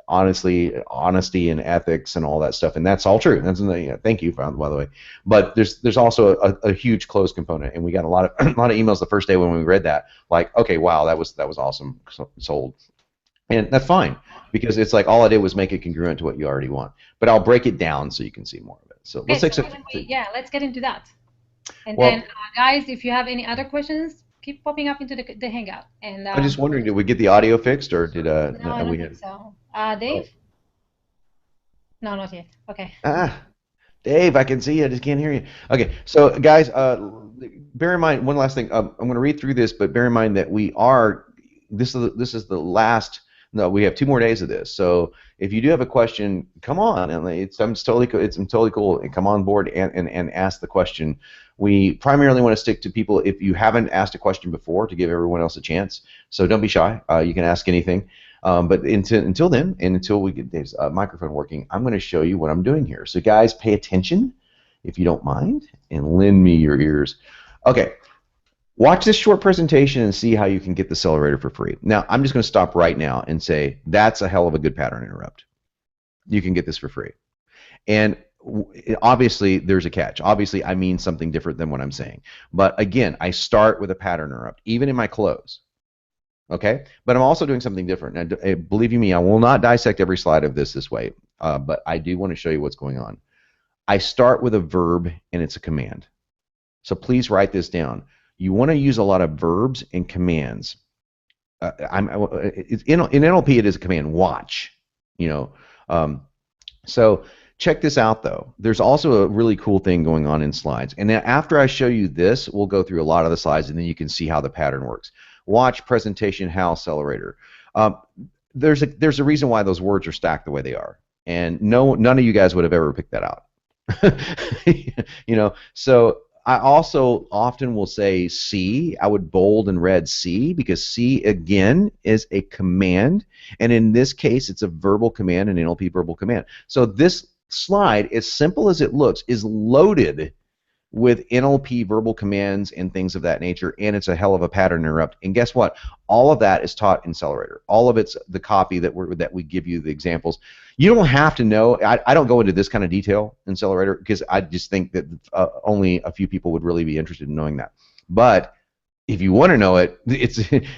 honesty and ethics and all that stuff, and that's all true. That's thank you, by the way. But there's also a huge closed component, and we got a lot of emails the first day when we read that, like, okay, wow, that was awesome, sold, and that's fine because it's like all I did was make it congruent to what you already want. But I'll break it down so you can see more of it. So let's take let's get into that. And then, guys, if you have any other questions, keep popping up into the Hangout. And I'm just wondering, did we get the audio fixed, or did no, I don't think so. Dave? Oh. No, not yet. Okay. Dave, I can see you. I just can't hear you. Okay, so guys, bear in mind one last thing. I'm going to read through this, but bear in mind that this is the last. No, we have 2 more days of this. So if you do have a question, come on, and it's totally cool. And come on board and ask the question. We primarily want to stick to people if you haven't asked a question before, to give everyone else a chance. So don't be shy. You can ask anything. But until then, and until we get Dave's microphone working, I'm going to show you what I'm doing here. So guys, pay attention, if you don't mind, and lend me your ears. Okay. Watch this short presentation and see how you can get the Accelerator for free. Now, I'm just going to stop right now and say that's a hell of a good pattern interrupt. You can get this for free. And obviously, there's a catch. Obviously, I mean something different than what I'm saying. But again, I start with a pattern interrupt, even in my close. Okay? But I'm also doing something different. Now, believe you me, I will not dissect every slide of this way. But I do want to show you what's going on. I start with a verb, and it's a command. So please write this down. You want to use a lot of verbs and commands. In NLP, it is a command, watch. So check this out, though. There's also a really cool thing going on in slides. And then after I show you this, we'll go through a lot of the slides, and then you can see how the pattern works. Watch, presentation, how, accelerator. There's a reason why those words are stacked the way they are. And none of you guys would have ever picked that out. So I also often will say C. I would bold and red C, because C, again, is a command. And in this case, it's a verbal command, an NLP verbal command. So this slide, as simple as it looks, is loaded with NLP verbal commands and things of that nature, and it's a hell of a pattern interrupt. And guess what? All of that is taught in Accelerator. All of it's the copy that we give you, the examples. You don't have to know. I don't go into this kind of detail in Accelerator because I just think that only a few people would really be interested in knowing that. But if you want to know it,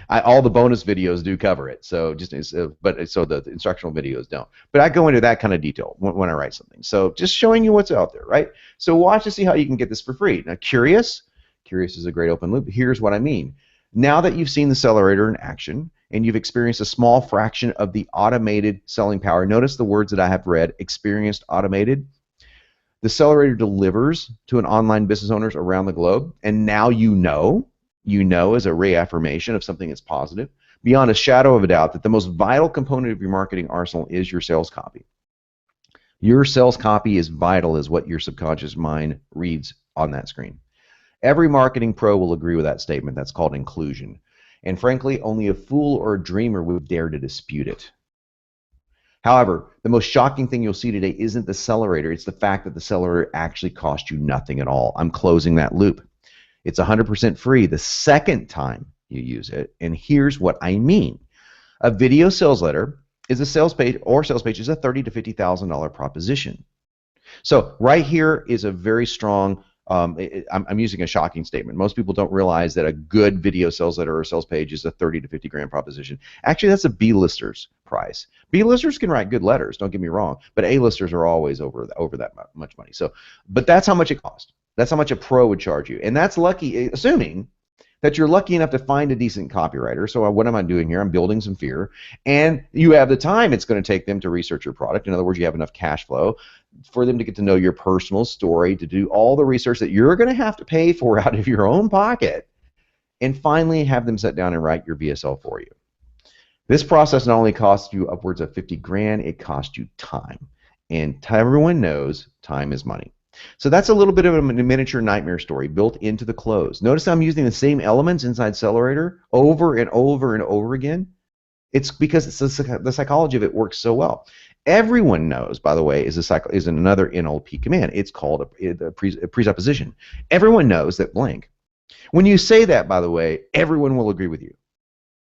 all the bonus videos do cover it. So the instructional videos don't. But I go into that kind of detail when I write something. So just showing you what's out there, right? So watch to see how you can get this for free. Now, curious is a great open loop. Here's what I mean. Now that you've seen the Accelerator in action and you've experienced a small fraction of the automated selling power, notice the words that I have read: experienced, automated. The Accelerator delivers to an online business owners around the globe, and now you know as a reaffirmation of something that's positive, beyond a shadow of a doubt, that the most vital component of your marketing arsenal is your sales copy. Your sales copy is vital as what your subconscious mind reads on that screen. Every marketing pro will agree with that statement. That's called inclusion. And frankly, only a fool or a dreamer would dare to dispute it. However, the most shocking thing you'll see today isn't the Accelerator. It's the fact that the Accelerator actually cost you nothing at all. I'm closing that loop. It's 100% free the second time you use it, and here's what I mean. A video sales letter is a sales page, or sales page is a $30,000 to $50,000 proposition. So right here is a very strong, I'm using a shocking statement. Most people don't realize that a good video sales letter or sales page is a 30 to 50 grand proposition. Actually, that's a B-lister's price. B-listers can write good letters, don't get me wrong, but A-listers are always over that much money. So, but that's how much it costs. That's how much a pro would charge you. And that's lucky, assuming that you're lucky enough to find a decent copywriter. So what am I doing here? I'm building some fear. And you have the time it's going to take them to research your product. In other words, you have enough cash flow for them to get to know your personal story, to do all the research that you're going to have to pay for out of your own pocket, and finally have them sit down and write your VSL for you. This process not only costs you upwards of 50 grand, it costs you time. And everyone knows time is money. So that's a little bit of a miniature nightmare story built into the close. Notice I'm using the same elements inside Accelerator over and over and over again. It's because the psychology of it works so well. Everyone knows, by the way, is another NLP command. It's called a presupposition. Everyone knows that blank. When you say that, by the way, everyone will agree with you.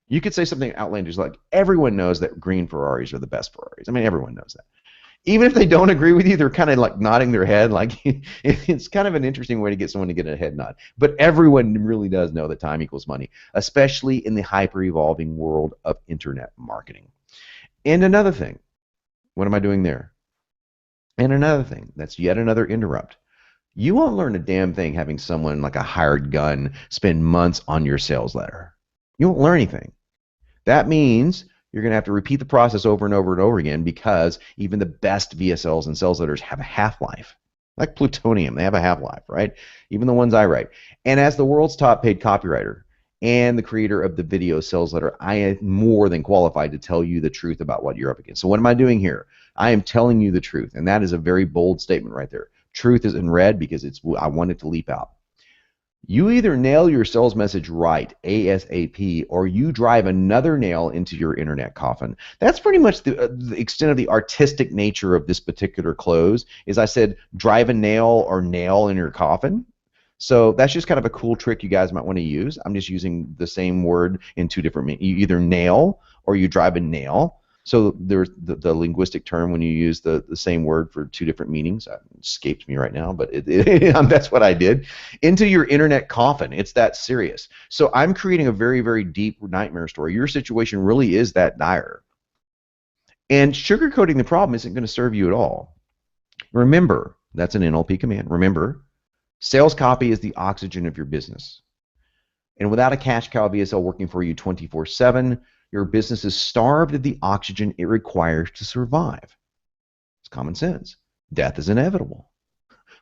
You could say something outlandish like, everyone knows that green Ferraris are the best Ferraris. I mean, everyone knows that. Even if they don't agree with you, they're kind of like nodding their head. Like, it's kind of an interesting way to get someone to get a head nod. But everyone really does know that time equals money, especially in the hyper-evolving world of internet marketing. And another thing, what am I doing there? And another thing, that's yet another interrupt. You won't learn a damn thing having someone like a hired gun spend months on your sales letter. You won't learn anything. That means you're going to have to repeat the process over and over and over again, because even the best VSLs and sales letters have a half-life. Like plutonium, they have a half-life, right? Even the ones I write. And as the world's top paid copywriter and the creator of the video sales letter, I am more than qualified to tell you the truth about what you're up against. So what am I doing here? I am telling you the truth, and that is a very bold statement right there. Truth is in red because I want it to leap out. You either nail your sales message right, ASAP, or you drive another nail into your internet coffin. That's pretty much the extent of the artistic nature of this particular close. Is I said drive a nail or nail in your coffin. So that's just kind of a cool trick you guys might want to use. I'm just using the same word in two different meanings. You either nail or you drive a nail. So there's the linguistic term when you use the same word for two different meanings. It escapes me right now, but that's what I did. Into your internet coffin. It's that serious. So I'm creating a very, very deep nightmare story. Your situation really is that dire. And sugarcoating the problem isn't going to serve you at all. Remember, that's an NLP command. Remember, sales copy is the oxygen of your business. And without a cash cow VSL working for you 24/7, your business is starved of the oxygen it requires to survive. It's common sense. Death is inevitable.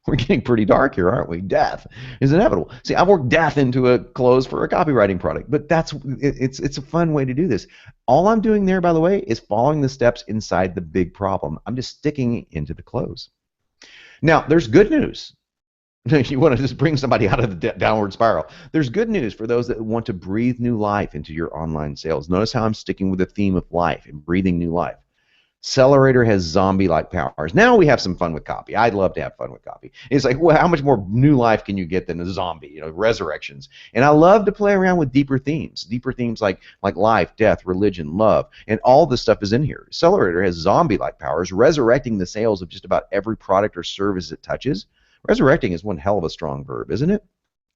We're getting pretty dark here, aren't we? Death is inevitable. See, I've worked death into a close for a copywriting product, but it's a fun way to do this. All I'm doing there, by the way, is following the steps inside the big problem. I'm just sticking into the close. Now, there's good news. You want to just bring somebody out of the downward spiral. There's good news for those that want to breathe new life into your online sales. Notice how I'm sticking with the theme of life and breathing new life. Accelerator has zombie-like powers. Now we have some fun with copy. I'd love to have fun with copy. It's like, well, how much more new life can you get than a zombie? You know, resurrections. And I love to play around with deeper themes like life, death, religion, love, and all this stuff is in here. Accelerator has zombie-like powers, resurrecting the sales of just about every product or service it touches. Resurrecting is one hell of a strong verb, isn't it?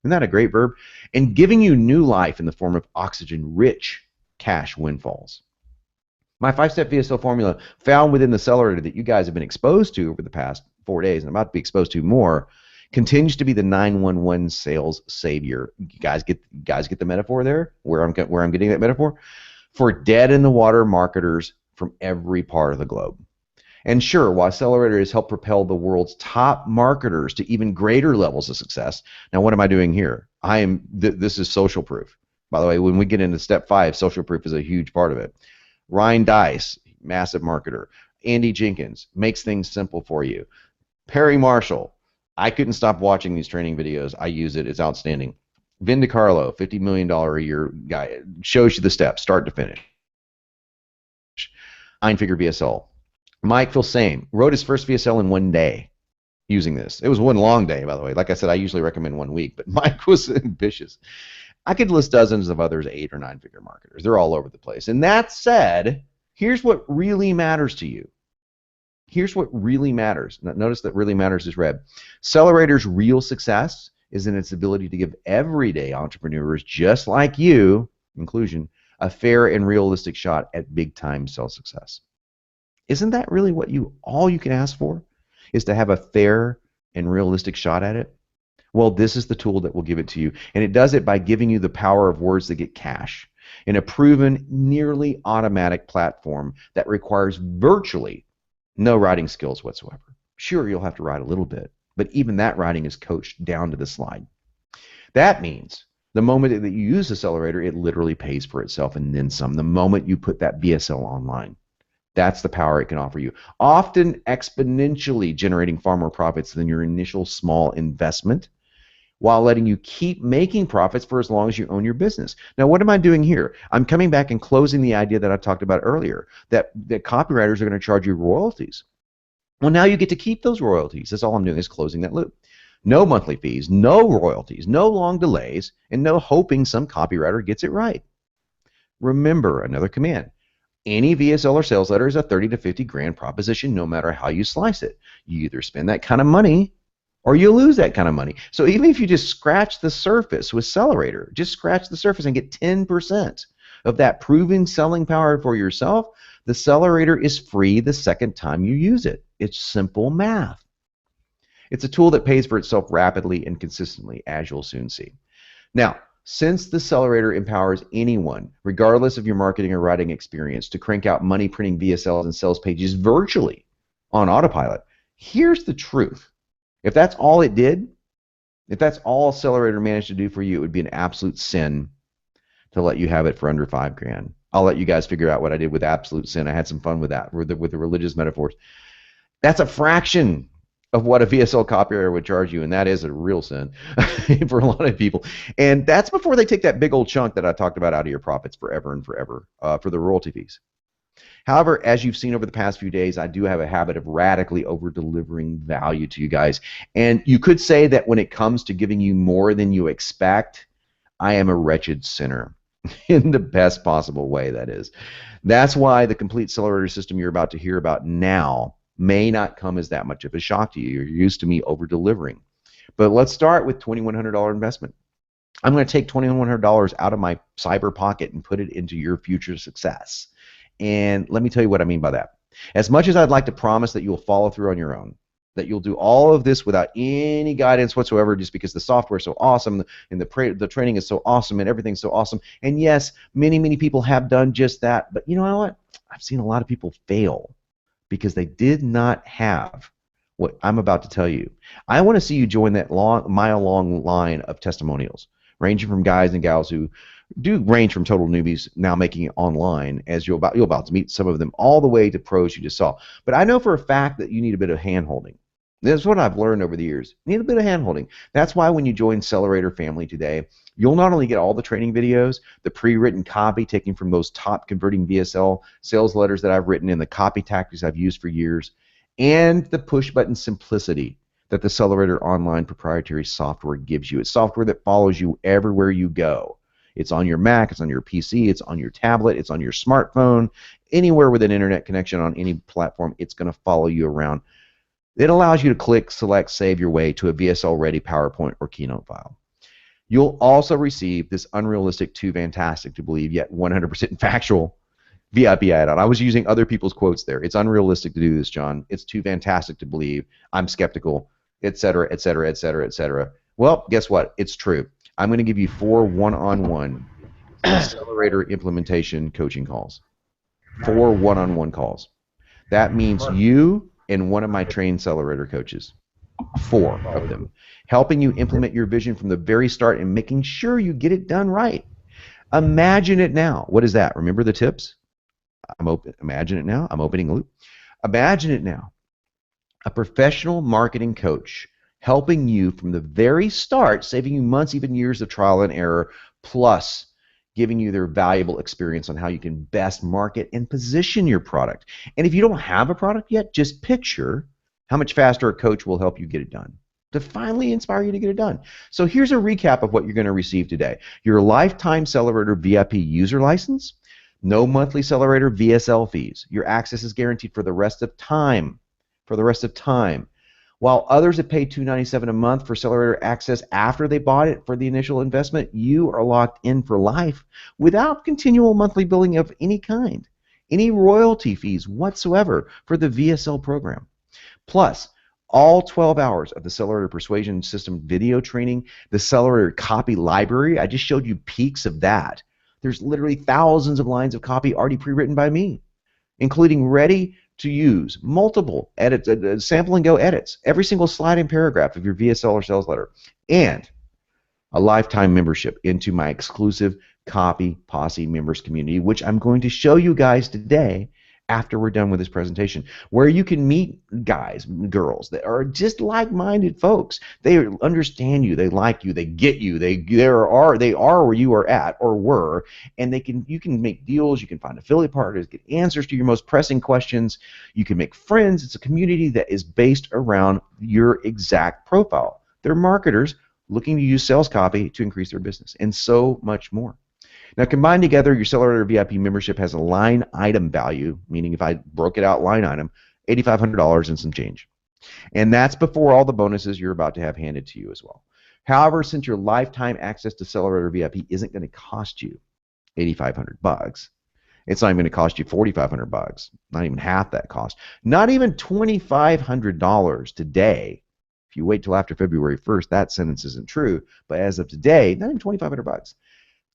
Isn't that a great verb? And giving you new life in the form of oxygen-rich cash windfalls. My 5-step VSL formula found within the accelerator that you guys have been exposed to over the past 4 days, and I'm about to be exposed to more, continues to be the 911 sales savior. You guys get the metaphor there? Where I'm getting that metaphor? For dead-in-the-water marketers from every part of the globe. And sure, while Accelerator has helped propel the world's top marketers to even greater levels of success, now what am I doing here? This is social proof. By the way, when we get into step 5, social proof is a huge part of it. Ryan Dice, massive marketer. Andy Jenkins, makes things simple for you. Perry Marshall, I couldn't stop watching these training videos. I use it. It's outstanding. Vin DiCarlo, $50 million a year guy, shows you the steps, start to finish. 9-figure VSL. Mike Filsame wrote his first VSL in 1 day using this. It was one long day, by the way. Like I said, I usually recommend 1 week, but Mike was ambitious. I could list dozens of others 8 or 9-figure marketers. They're all over the place. And that said, here's what really matters to you. Here's what really matters. Notice that really matters is red. Accelerator's real success is in its ability to give everyday entrepreneurs just like you, inclusion, a fair and realistic shot at big-time sales success. Isn't that really what all you can ask for, is to have a fair and realistic shot at it? Well, this is the tool that will give it to you, and it does it by giving you the power of words that get cash in a proven, nearly automatic platform that requires virtually no writing skills whatsoever. Sure, you'll have to write a little bit, but even that writing is coached down to the slide. That means the moment that you use Accelerator, it literally pays for itself and then some. The moment you put that VSL online. That's the power it can offer you. Often exponentially generating far more profits than your initial small investment while letting you keep making profits for as long as you own your business. Now, what am I doing here? I'm coming back and closing the idea that I talked about earlier, that copywriters are going to charge you royalties. Well, now you get to keep those royalties. That's all I'm doing is closing that loop. No monthly fees, no royalties, no long delays, and no hoping some copywriter gets it right. Remember, another command. Any VSL or sales letter is a 30 to 50 grand proposition, no matter how you slice it. You either spend that kind of money or you lose that kind of money. So even if you just scratch the surface with Accelerator, just scratch the surface and get 10% of that proven selling power for yourself, the Accelerator is free the second time you use it. It's simple math. It's a tool that pays for itself rapidly and consistently, as you'll soon see. Now, since the Accelerator empowers anyone, regardless of your marketing or writing experience, to crank out money printing VSLs and sales pages virtually on autopilot, here's the truth. If that's all it did, if that's all Accelerator managed to do for you, it would be an absolute sin to let you have it for under $5 grand. I'll let you guys figure out what I did with absolute sin. I had some fun with that, with the religious metaphors. That's a fraction of what a VSL copywriter would charge you, and that is a real sin for a lot of people. And that's before they take that big old chunk that I talked about out of your profits forever and forever for the royalty fees. However, as you've seen over the past few days, I do have a habit of radically over-delivering value to you guys. And you could say that when it comes to giving you more than you expect, I am a wretched sinner in the best possible way, that is. That's why the complete Accelerator system you're about to hear about now may not come as that much of a shock to you. You're used to me over-delivering. But let's start with $2,100 investment. I'm going to take $2,100 out of my cyber pocket and put it into your future success. And let me tell you what I mean by that. As much as I'd like to promise that you'll follow through on your own, that you'll do all of this without any guidance whatsoever, just because the software is so awesome and the training is so awesome and everything's so awesome. And yes, many people have done just that. But you know what? I've seen a lot of people fail because they did not have what I'm about to tell you. I want to see you join that mile-long line of testimonials, ranging from guys and gals who do range from total newbies now making it online, as you're about to meet some of them, all the way to pros you just saw. But I know for a fact that you need a bit of hand-holding. This is what I've learned over the years. You need a bit of hand-holding. That's why when you join Accelerator family today, you'll not only get all the training videos, the pre-written copy taken from those top converting VSL sales letters that I've written and the copy tactics I've used for years, and the push-button simplicity that the Accelerator online proprietary software gives you. It's software that follows you everywhere you go. It's on your Mac, it's on your PC, it's on your tablet, it's on your smartphone, anywhere with an internet connection on any platform, it's going to follow you around. It allows you to click, select, save your way to a VSL-ready PowerPoint or Keynote file. You'll also receive this unrealistic, too fantastic to believe, yet 100% factual VIP add-on. I was using other people's quotes there. It's unrealistic to do this, John. It's too fantastic to believe. I'm skeptical, etc., etc., etc., etc. Well, guess what? It's true. I'm going to give you 4 one-on-one Accelerator implementation coaching calls. 4 one-on-one calls. That means you and one of my trained Accelerator coaches. 4 of them. Helping you implement your vision from the very start and making sure you get it done right. Imagine it now. What is that? Remember the tips? Imagine it now. I'm opening a loop. Imagine it now. A professional marketing coach helping you from the very start, saving you months, even years of trial and error, plus giving you their valuable experience on how you can best market and position your product. And if you don't have a product yet, just picture how much faster a coach will help you get it done, to finally inspire you to get it done. So here's a recap of what you're going to receive today. Your lifetime Accelerator VIP user license, no monthly Accelerator VSL fees. Your access is guaranteed for the rest of time. While others have paid $297 a month for Accelerator access after they bought it for the initial investment, you are locked in for life without continual monthly billing of any kind, any royalty fees whatsoever for the VSL program. Plus, all 12 hours of the Accelerator Persuasion System video training, the Accelerator copy library, I just showed you peaks of that. There's literally thousands of lines of copy already pre-written by me, including ready to use multiple edits, sample and go edits, every single slide and paragraph of your VSL or sales letter, and a lifetime membership into my exclusive Copy Posse members community, which I'm going to show you guys today after we're done with this presentation, where you can meet guys, girls that are just like-minded folks. They understand you, they like you, they get you, they are where you are at or were, and you can make deals, you can find affiliate partners, get answers to your most pressing questions, you can make friends. It's a community that is based around your exact profile. They're marketers looking to use sales copy to increase their business, and so much more. Now, combined together, your Accelerator VIP membership has a line item value, meaning if I broke it out line item, $8,500 and some change. And that's before all the bonuses you're about to have handed to you as well. However, since your lifetime access to Accelerator VIP isn't going to cost you $8,500, it's not even going to cost you $4,500, not even half that cost, not even $2,500 today. If you wait till after February 1st, that sentence isn't true. But as of today, not even $2,500.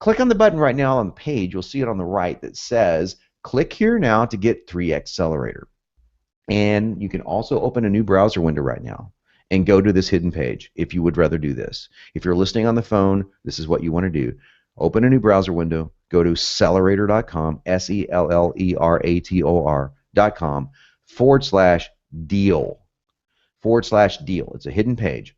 Click on the button right now on the page. You'll see it on the right that says, click here now to get 3Accelerator. And you can also open a new browser window right now and go to this hidden page if you would rather do this. If you're listening on the phone, this is what you want to do. Open a new browser window, go to Accelerator.com, Sellerator.com /deal. /deal. It's a hidden page.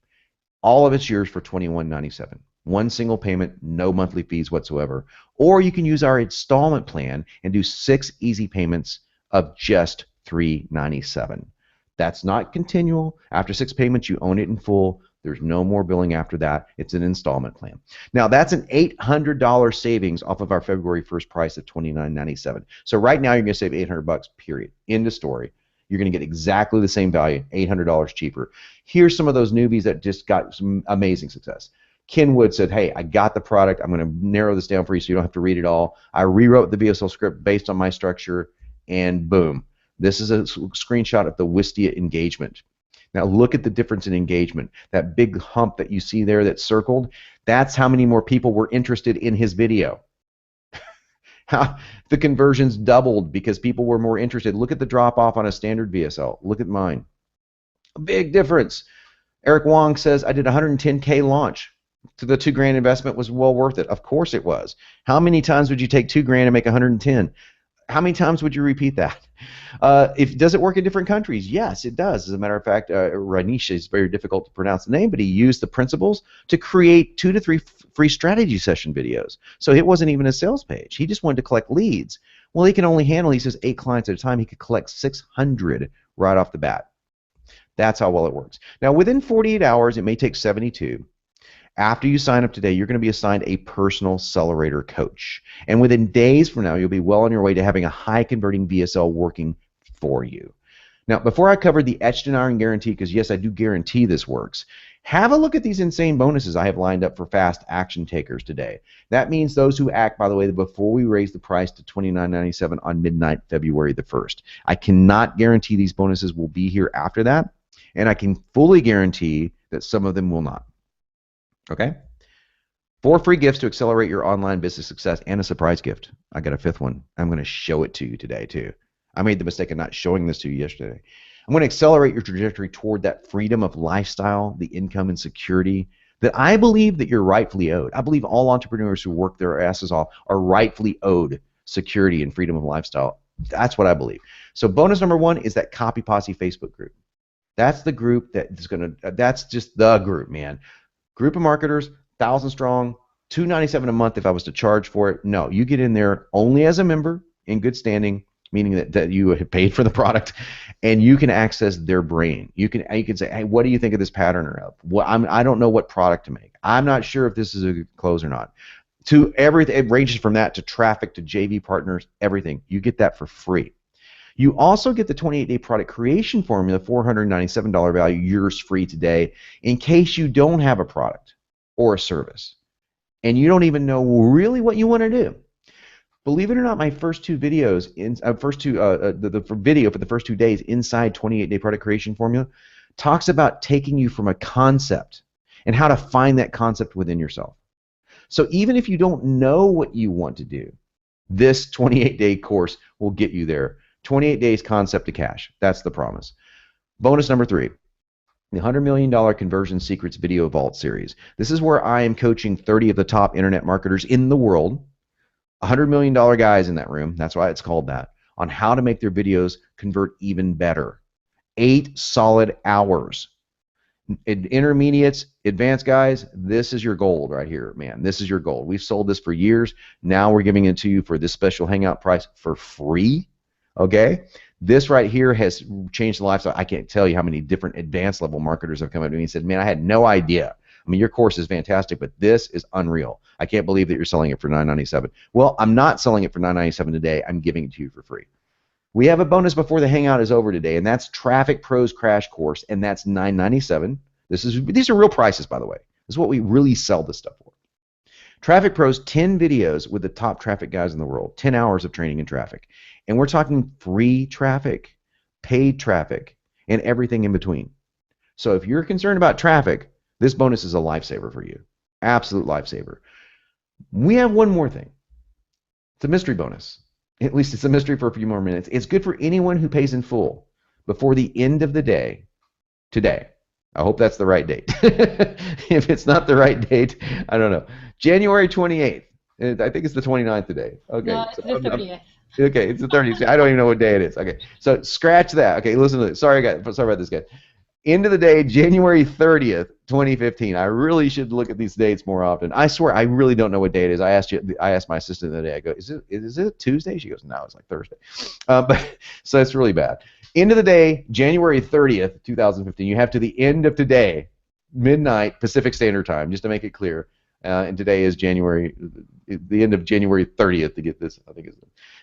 All of it's yours for $21.97. One single payment, no monthly fees whatsoever. Or you can use our installment plan and do 6 easy payments of just $3.97. That's not continual. After 6 payments, you own it in full. There's no more billing after that. It's an installment plan. Now, that's an $800 savings off of our February 1st price of $29.97. So right now, you're going to save $800, period. End of story. You're going to get exactly the same value, $800 cheaper. Here's some of those newbies that just got some amazing success. Ken Wood said, hey, I got the product. I'm going to narrow this down for you so you don't have to read it all. I rewrote the VSL script based on my structure, and boom. This is a screenshot of the Wistia engagement. Now look at the difference in engagement. That big hump that you see there that's circled, that's how many more people were interested in his video. How the conversions doubled because people were more interested. Look at the drop off on a standard VSL. Look at mine. A big difference. Eric Wong says, I did a 110K launch. So the $2,000 investment was well worth it. Of course it was. How many times would you take $2,000 and make 110? How many times would you repeat that? Does it work in different countries? Yes, it does. As a matter of fact, Ranish is very difficult to pronounce the name, but he used the principles to create 2 to 3 free strategy session videos. So it wasn't even a sales page. He just wanted to collect leads. Well, he can only handle, he says, 8 clients at a time. He could collect 600 right off the bat. That's how well it works. Now, within 48 hours, it may take 72. After you sign up today, you're going to be assigned a personal Accelerator coach. And within days from now, you'll be well on your way to having a high-converting VSL working for you. Now, before I cover the etched in iron guarantee, because yes, I do guarantee this works, have a look at these insane bonuses I have lined up for fast action takers today. That means those who act, by the way, before we raise the price to $29.97 on midnight February the 1st. I cannot guarantee these bonuses will be here after that, and I can fully guarantee that some of them will not. Okay? 4 free gifts to accelerate your online business success and a surprise gift. I got a 5th one. I'm going to show it to you today too. I made the mistake of not showing this to you yesterday. I'm going to accelerate your trajectory toward that freedom of lifestyle, the income and security that I believe that you're rightfully owed. I believe all entrepreneurs who work their asses off are rightfully owed security and freedom of lifestyle. That's what I believe. So bonus number 1 is that Copy Posse Facebook group. That's the group that's just the group, man. Group of marketers, 1,000 strong, $297 a month if I was to charge for it. No, you get in there only as a member in good standing, meaning that you have paid for the product, and you can access their brain. You can say, hey, what do you think of this pattern or of? Well, I don't know what product to make. I'm not sure if this is a good close or not. To everything, it ranges from that to traffic to JV partners, everything. You get that for free. You also get the 28-day product creation formula, $497 value, yours free today, in case you don't have a product or a service, and you don't even know really what you want to do. Believe it or not, my first 2 videos, the video for the first 2 days inside 28-day product creation formula, talks about taking you from a concept and how to find that concept within yourself. So even if you don't know what you want to do, this 28-day course will get you there. 28 days concept to cash. That's the promise. Bonus number 3, the $100 million Conversion Secrets Video Vault Series. This is where I am coaching 30 of the top internet marketers in the world, $100 million guys in that room. That's why it's called that, on how to make their videos convert even better. 8 solid hours. Intermediates, advanced guys, this is your gold right here, man. This is your gold. We've sold this for years. Now we're giving it to you for this special hangout price for free. Okay? This right here has changed the lifestyle. I can't tell you how many different advanced level marketers have come up to me and said, man, I had no idea. I mean, your course is fantastic, but this is unreal. I can't believe that you're selling it for $9.97. Well, I'm not selling it for $9.97 today. I'm giving it to you for free. We have a bonus before the hangout is over today, and that's Traffic Pros Crash Course, and that's $9.97. These are real prices, by the way. This is what we really sell this stuff for. Traffic Pros, 10 videos with the top traffic guys in the world, 10 hours of training in traffic. And we're talking free traffic, paid traffic, and everything in between. So if you're concerned about traffic, this bonus is a lifesaver for you. Absolute lifesaver. We have one more thing. It's a mystery bonus. At least it's a mystery for a few more minutes. It's good for anyone who pays in full before the end of the day today. I hope that's the right date. If it's not the right date, I don't know. January 28th. I think it's the 29th today. Okay. No, it's the 30th. Okay, it's the 30th. I don't even know what day it is. Okay, so scratch that. Okay, listen to this. Sorry, guys. Sorry about this, guys. End of the day, January 30th, 2015. I really should look at these dates more often. I swear, I really don't know what day it is. I asked my assistant the other day. I go, is it Tuesday? She goes, no, it's like Thursday. So it's really bad. End of the day, January 30th, 2015. You have to the end of today, midnight Pacific Standard Time, just to make it clear. And today is the end of January 30th to get this. I think it's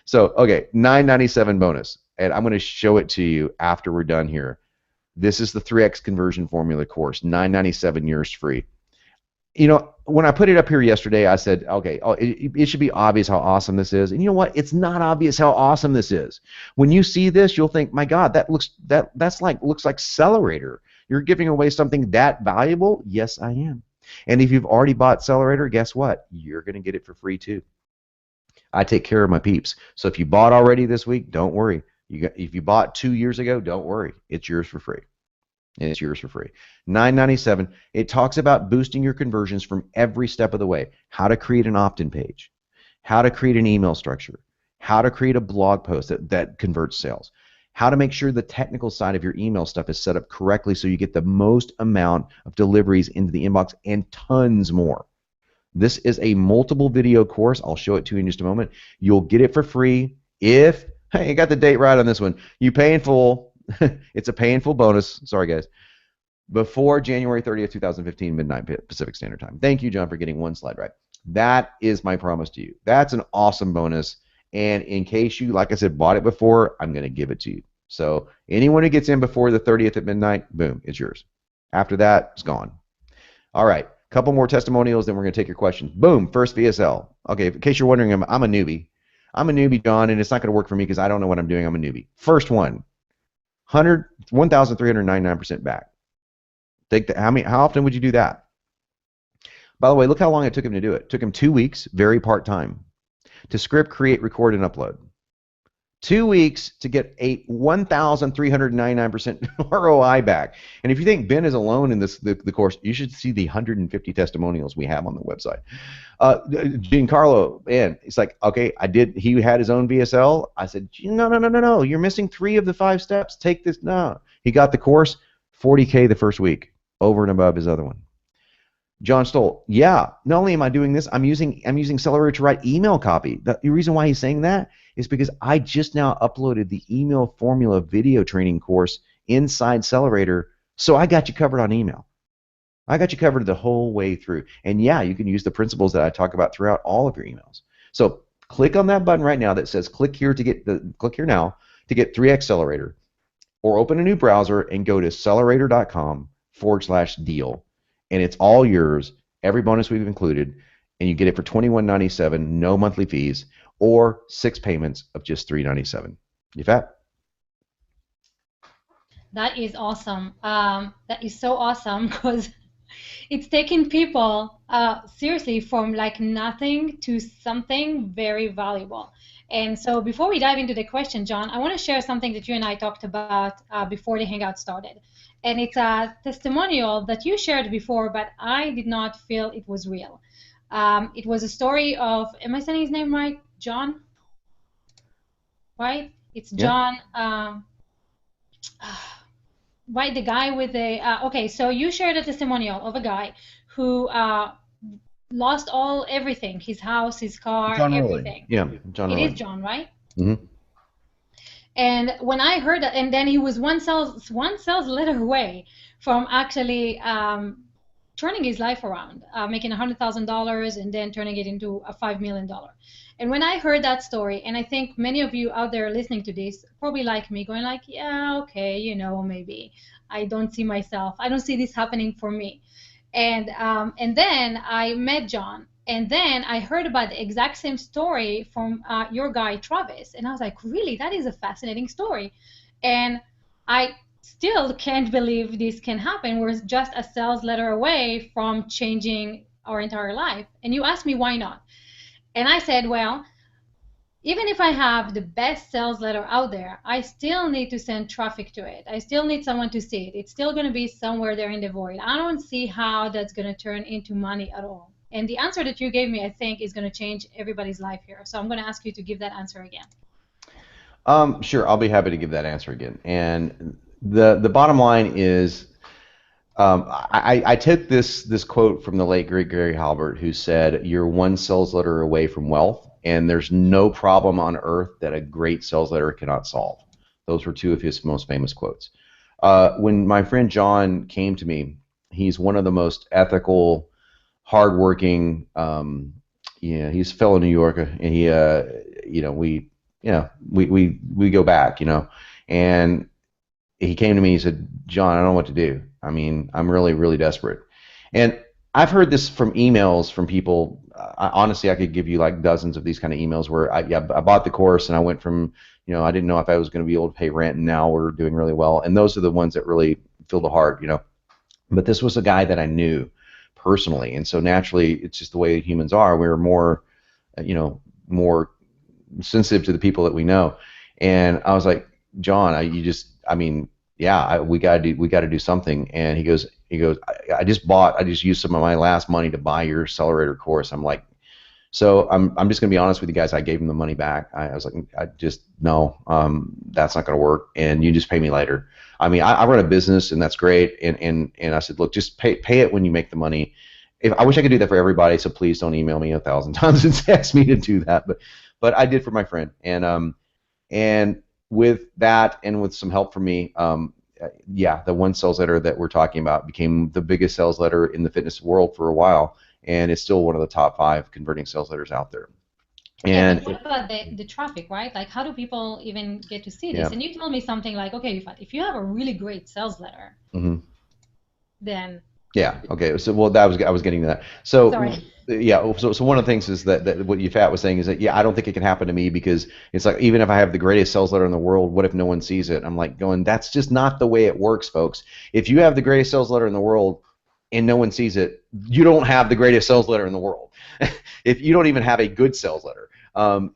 so. Okay, $9.97 bonus, and I'm going to show it to you after we're done here. This is the 3x conversion formula course, $9.97 yours free. You know, when I put it up here yesterday, I said, okay, it should be obvious how awesome this is. And you know what? It's not obvious how awesome this is. When you see this, you'll think, my God, looks like Accelerator. You're giving away something that valuable? Yes, I am. And if you've already bought Accelerator, guess what? You're going to get it for free too. I take care of my peeps. So if you bought already this week, don't worry. If you bought 2 years ago, don't worry. It's yours for free. And it's yours for free. $9.97. It talks about boosting your conversions from every step of the way. How to create an opt-in page. How to create an email structure. How to create a blog post that converts sales. How to make sure the technical side of your email stuff is set up correctly so you get the most amount of deliveries into the inbox and tons more. This is a multiple video course. I'll show it to you in just a moment. You'll get it for free if, hey, I got the date right on this one. You pay in full. It's a pay in full bonus. Sorry, guys. Before January 30th, 2015, midnight Pacific Standard Time. Thank you, John, for getting one slide right. That is my promise to you. That's an awesome bonus. And in case you, like I said, bought it before, I'm going to give it to you. So anyone who gets in before the 30th at midnight, boom, it's yours. After that, it's gone. All right, couple more testimonials, then we're going to take your questions. Boom, first VSL. Okay, in case you're wondering, I'm a newbie. I'm a newbie, John, and it's not going to work for me because I don't know what I'm doing. I'm a newbie. First one, 1,399% back. How often would you do that? By the way, look how long it took him to do it. It took him 2 weeks, very part-time, to script, create, record, and upload. 2 weeks to get a 1,399% ROI back. And if you think Ben is alone in the course, you should see the 150 testimonials we have on the website. Giancarlo, man, it's like, okay, he had his own VSL. I said, no, you're missing 3 of the 5 steps. Take this. No. He got the course, 40K the first week, over and above his other one. John Stoll, yeah, not only am I doing this, I'm using Accelerator to write email copy. The reason why he's saying that is because I just now uploaded the email formula video training course inside Accelerator, so I got you covered on email. I got you covered the whole way through. And yeah, you can use the principles that I talk about throughout all of your emails. So click on that button right now that says click here now to get 3 Accelerator, or open a new browser and go to accelerator.com/deal. And it's all yours, every bonus we've included, and you get it for $21.97, no monthly fees, or 6 payments of just $3.97. You fat? That is awesome. That is so awesome because it's taking people seriously from like nothing to something very valuable. And so before we dive into the question, John, I want to share something that you and I talked about before the Hangout started. And it's a testimonial that you shared before, but I did not feel it was real. It was a story of, am I saying his name right? John? Right? It's Yeah. John. Right, the guy with the. Okay, so you shared a testimonial of a guy who lost everything, his house, his car, John Rowley. everything. Yeah, Jon It Benson. is John, right? Mm-hmm. And when I heard that, and then he was one sales letter away from actually turning his life around, making $100,000 and then turning it into a $5 million. And when I heard that story, and I think many of you out there listening to this probably like me, going like, yeah, okay, you know, maybe I don't see this happening for me. And then I met John, and then I heard about the exact same story from your guy Travis, and I was like, really, that is a fascinating story. And I still can't believe this can happen. We're just a sales letter away from changing our entire life. And you asked me why not. And I said, well, even if I have the best sales letter out there, I still need to send traffic to it. I still need someone to see it. It's still going to be somewhere there in the void. I don't see how that's going to turn into money at all. And the answer that you gave me, I think, is going to change everybody's life here. So I'm going to ask you to give that answer again. Sure, I'll be happy to give that answer again. And the bottom line is, I took this quote from the late great Gary Halbert, who said, "You're one sales letter away from wealth, and there's no problem on earth that a great sales letter cannot solve." Those were two of his most famous quotes. When my friend John came to me, he's one of the most ethical, hardworking. He's a fellow New Yorker, and we go back, and he came to me. He said, "John, I don't know what to do. I mean, I'm really, really desperate." And I've heard this from emails from people. Honestly, I could give you like dozens of these kind of emails where I bought the course and I went from, I didn't know if I was going to be able to pay rent, and now we're doing really well. And those are the ones that really feel the heart, But this was a guy that I knew personally, and so naturally, it's just the way humans are. We're more, more sensitive to the people that we know. And I was like, "John, we got to do something." And he goes, I just used some of my last money to buy your accelerator course. I'm like, so I'm just gonna be honest with you guys. I gave him the money back. I was like, no, that's not gonna work, and you just pay me later. I mean, I run a business, and that's great. And I said, look, just pay it when you make the money. I wish I could do that for everybody, so please don't email me 1,000 times and ask me to do that. But I did for my friend, and with that, and with some help from me, the one sales letter that we're talking about became the biggest sales letter in the fitness world for a while, and it's still one of the top 5 converting sales letters out there. And what about the traffic, right? Like, how do people even get to see this? And you told me something like, okay, if you have a really great sales letter, then okay. So I was getting to that. So sorry. So one of the things is that what Yafat was saying is that I don't think it can happen to me, because it's like, even if I have the greatest sales letter in the world, what if no one sees it? I'm like going, that's just not the way it works, folks. If you have the greatest sales letter in the world and no one sees it, you don't have the greatest sales letter in the world. If you don't even have a good sales letter,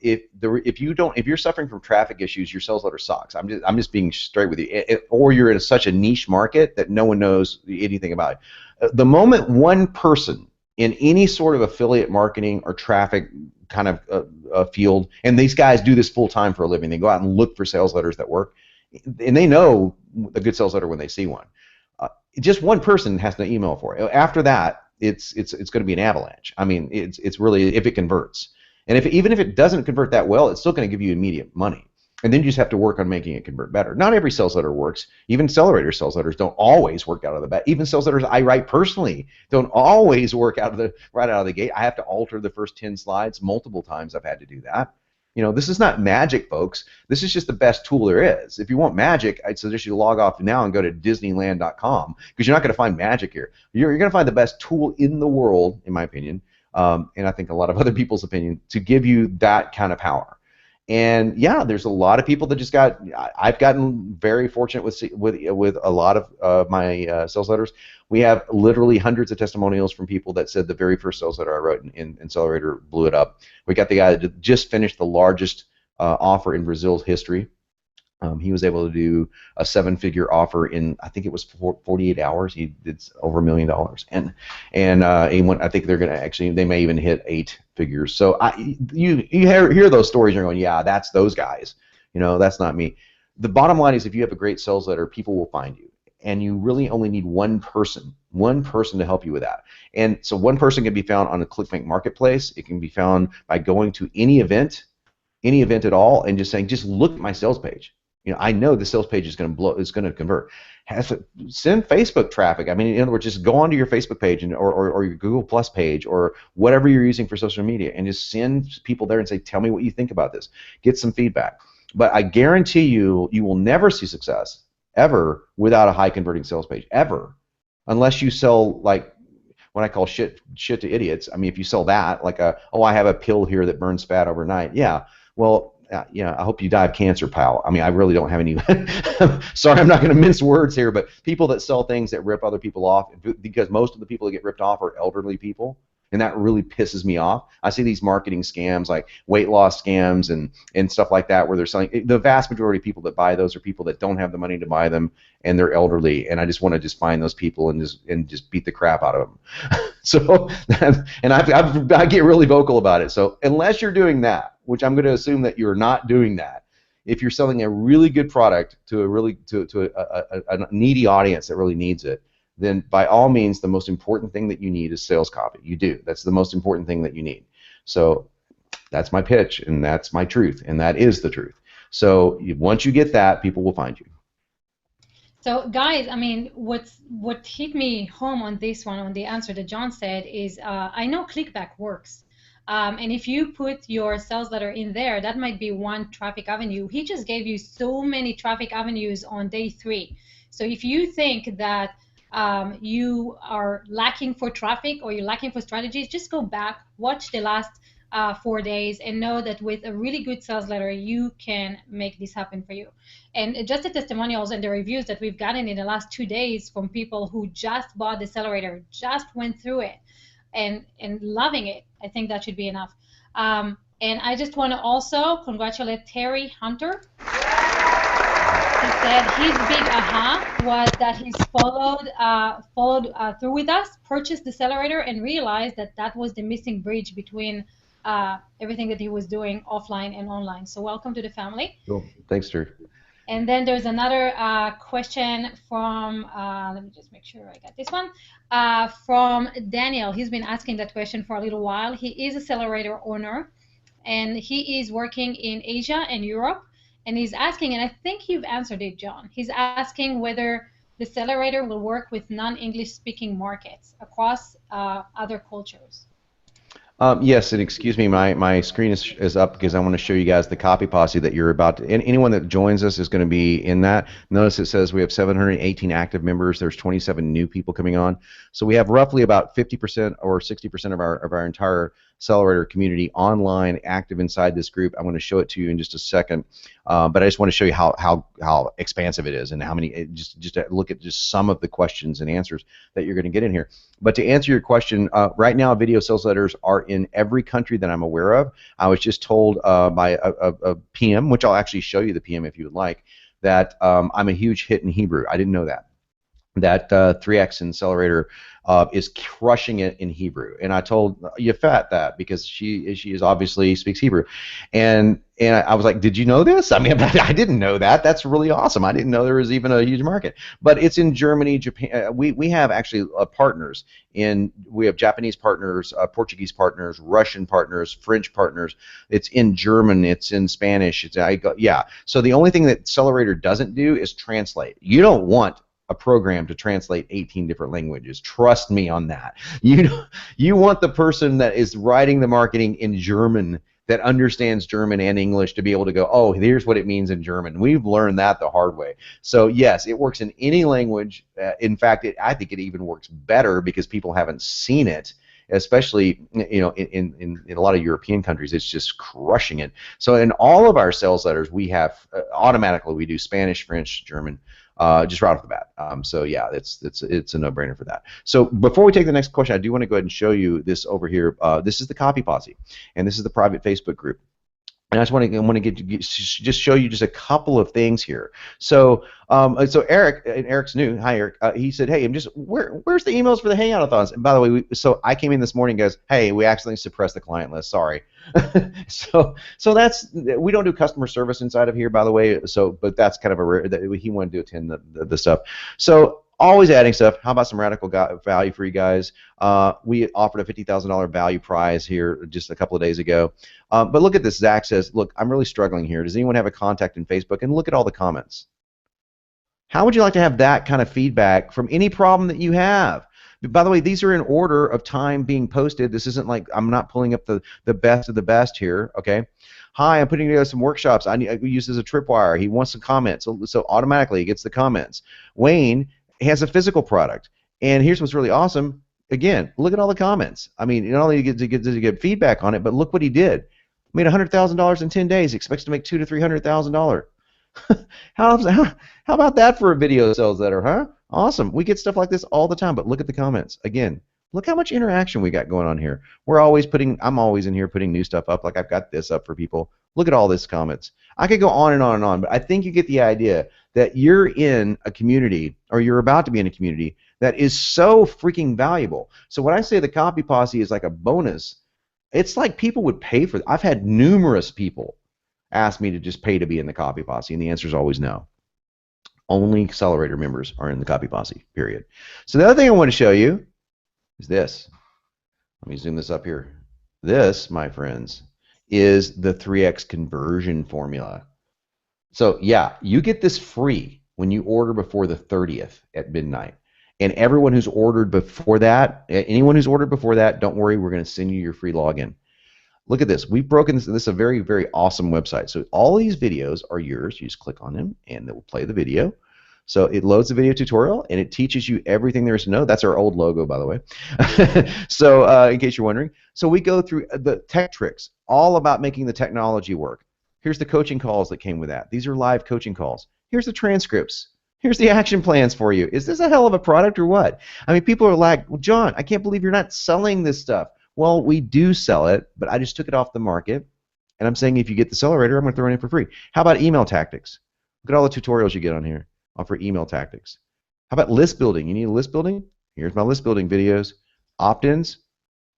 if you're suffering from traffic issues, your sales letter sucks. I'm just being straight with you. Or you're in such a niche market that no one knows anything about it. The moment one person in any sort of affiliate marketing or traffic kind of field, and these guys do this full time for a living, they go out and look for sales letters that work, and they know a good sales letter when they see one. Just one person has to email for it. After that, it's going to be an avalanche. I mean, it's really, if it converts, and even if it doesn't convert that well, it's still going to give you immediate money. And then you just have to work on making it convert better. Not every sales letter works. Even accelerator sales letters don't always work out of the bat. Even sales letters I write personally don't always work right out of the gate. I have to alter the first 10 slides multiple times. I've had to do that. This is not magic, folks. This is just the best tool there is. If you want magic, I'd suggest you log off now and go to Disneyland.com, because you're not going to find magic here. You're going to find the best tool in the world, in my opinion, and I think a lot of other people's opinion, to give you that kind of power. And there's a lot of people that I've gotten very fortunate with a lot of my sales letters. We have literally hundreds of testimonials from people that said the very first sales letter I wrote in Accelerator blew it up. We got the guy that just finished the largest offer in Brazil's history. He was able to do a 7-figure offer in, I think it was 48 hours. He did over $1 million, and he went, I think they may even hit 8 figures. So you hear those stories, and you're going, yeah, that's those guys. That's not me. The bottom line is, if you have a great sales letter, people will find you, and you really only need one person to help you with that. And so one person can be found on a ClickBank marketplace. It can be found by going to any event at all, and just saying, just look at my sales page. I know the sales page is going to blow, it's going to convert. Send Facebook traffic. I mean, in other words, just go onto your Facebook page or your Google Plus page or whatever you're using for social media, and just send people there and say, tell me what you think about this. Get some feedback. But I guarantee you, you will never see success ever without a high converting sales page, ever, unless you sell like what I call shit to idiots. I mean, if you sell that, like I have a pill here that burns fat overnight. Yeah, well. I hope you die of cancer, pal. I mean, I really don't have any. Sorry, I'm not going to mince words here, but people that sell things that rip other people off, because most of the people that get ripped off are elderly people, and that really pisses me off. I see these marketing scams, like weight loss scams and stuff like that, where they're selling. The vast majority of people that buy those are people that don't have the money to buy them, and they're elderly. And I just want to just find those people and just beat the crap out of them. So, and I get really vocal about it. So unless you're doing that, which I'm going to assume that you're not doing that, if you're selling a really good product to a needy audience that really needs it, then by all means, the most important thing that you need is sales copy. You do. That's the most important thing that you need. So that's my pitch, and that's my truth, and that is the truth. So once you get that, people will find you. So guys, I mean, what hit me home on this one, on the answer that Jon said, is I know ClickBank works. And if you put your sales letter in there, that might be one traffic avenue. He just gave you so many traffic avenues on day 3. So if you think that you are lacking for traffic or you're lacking for strategies, just go back, watch the last 4 days, and know that with a really good sales letter, you can make this happen for you. And just the testimonials and the reviews that we've gotten in the last 2 days from people who just bought the accelerator, just went through it, and loving it, I think that should be enough. And I just want to also congratulate Terry Hunter. He said his big aha was that he's followed through with us, purchased the accelerator, and realized that that was the missing bridge between everything that he was doing offline and online. So welcome to the family. Cool. Thanks, Terry. And then there's another question from, let me just make sure I got this one, from Daniel. He's been asking that question for a little while. He is a accelerator owner, and he is working in Asia and Europe, and he's asking, and I think you've answered it, Jon. He's asking whether the accelerator will work with non-English speaking markets across other cultures. Yes, and excuse me, my screen is up because I want to show you guys the copy posse that you're about to, and anyone that joins us is going to be in that. Notice it says we have 718 active members. There's 27 new people coming on. So we have roughly about 50% or 60% of our entire accelerator community online, active inside this group. I'm going to show it to you in just a second, but I just want to show you how expansive it is and how many. Just to look at just some of the questions and answers that you're going to get in here. But to answer your question, right now video sales letters are in every country that I'm aware of. I was just told by a PM, which I'll actually show you the PM if you would like, that I'm a huge hit in Hebrew. I didn't know that. That 3X Accelerator is crushing it in Hebrew, and I told Yafat that because she is obviously speaks Hebrew, and I was like, did you know this? I mean, I didn't know that. That's really awesome. I didn't know there was even a huge market, but it's in Germany, Japan. We have actually partners we have Japanese partners, Portuguese partners, Russian partners, French partners. It's in German. It's in Spanish. Yeah. So the only thing that Accelerator doesn't do is translate. You don't want a program to translate 18 different languages. Trust me on that. You want the person that is writing the marketing in German, that understands German and English, to be able to go, oh, here's what it means in German. We've learned that the hard way. So yes, it works in any language. In fact, I think it even works better because people haven't seen it, especially in a lot of European countries. It's just crushing it. So in all of our sales letters, we have automatically we do Spanish, French, German, just right off the bat. So yeah, it's a no-brainer for that. So before we take the next question, I do want to go ahead and show you this over here. This is the Copy Posse, and this is the private Facebook group. And I just want to just show you just a couple of things here. So so Eric, and Eric's new. Hi Eric. He said, hey, where's the emails for the Hangout-a-thons? And by the way, so I came in this morning and goes, hey, we accidentally suppressed the client list. Sorry. so we don't do customer service inside of here, by the way. So but that's kind of a rare that he wanted to attend the stuff. So always adding stuff. How about some radical value for you guys? We offered a $50,000 value prize here just a couple of days ago. But look at this. Zach says, look, I'm really struggling here. Does anyone have a contact in Facebook? And look at all the comments. How would you like to have that kind of feedback from any problem that you have? By the way, these are in order of time being posted. This isn't like I'm not pulling up the best of the best here, okay? Hi, I'm putting together some workshops. I use this as a tripwire. He wants some comments, so automatically he gets the comments. Wayne has a physical product, and here's what's really awesome. Again, look at all the comments. I mean, not only does he get feedback on it, but look what he did. Made $100,000 in 10 days. Expects to make $200,000 to $300,000. how about that for a video sales letter, huh? Awesome. We get stuff like this all the time, but look at the comments. Again, look how much interaction we got going on here. I'm always in here putting new stuff up, like I've got this up for people. Look at all this comments. I could go on and on and on, but I think you get the idea that you're in a community, or you're about to be in a community, that is so freaking valuable. So when I say the Copy Posse is like a bonus, it's like people would pay for it. I've had numerous people ask me to just pay to be in the Copy Posse, and the answer is always no. Only Accelerator members are in the Copy Posse, period. So the other thing I want to show you is this. Let me zoom this up here. This, my friends, is the 3x conversion formula. So yeah, you get this free when you order before the 30th at midnight. And everyone who's ordered before that, anyone who's ordered before that, don't worry, we're going to send you your free login. Look at this. We've broken this. This is a very, very awesome website. So all these videos are yours. You just click on them, and it will play the video. So it loads the video tutorial, and it teaches you everything there is to know. That's our old logo, by the way. So in case you're wondering. So we go through the tech tricks, all about making the technology work. Here's the coaching calls that came with that. These are live coaching calls. Here's the transcripts. Here's the action plans for you. Is this a hell of a product or what? I mean, people are like, well, John, I can't believe you're not selling this stuff. Well, we do sell it, but I just took it off the market, and I'm saying if you get the accelerator, I'm going to throw it in for free. How about email tactics? Look at all the tutorials you get on here. Offer email tactics. How about list building? You need a list building? Here's my list building videos. Opt-ins,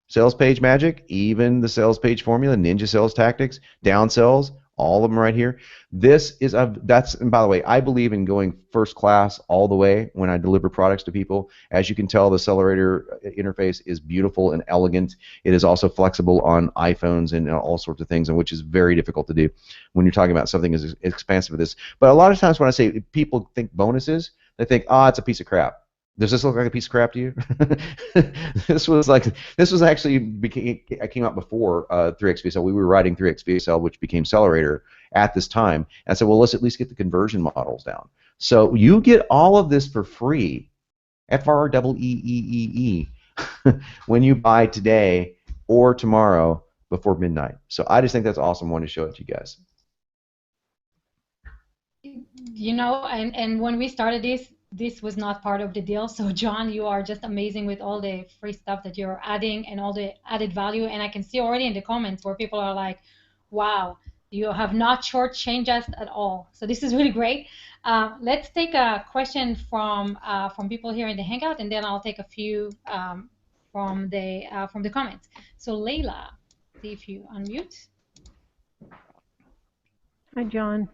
sales page magic, even the sales page formula, ninja sales tactics, down sells, all of them right here. This is and by the way, I believe in going first class all the way when I deliver products to people. As you can tell, the accelerator interface is beautiful and elegant. It is also flexible on iPhones and all sorts of things, and which is very difficult to do when you're talking about something as expansive as this. But a lot of times when I say people think bonuses, they think, oh, it's a piece of crap. Does this look like a piece of crap to you? This was actually I came out before 3x VSL. We were writing 3x VSL, which became Accelerator at this time. And I said, well, let's at least get the conversion models down. So you get all of this for free, FREEEE, when you buy today or tomorrow before midnight. So I just think that's awesome. I wanted to show it to you guys. You know, and when we started this was not part of the deal. So John, you are just amazing with all the free stuff that you're adding and all the added value. And I can see already in the comments where people are like, wow, you have not shortchanged us at all. So this is really great. Let's take a question from people here in the Hangout, and then I'll take a few from the comments. So Layla, see if you unmute. Hi, John.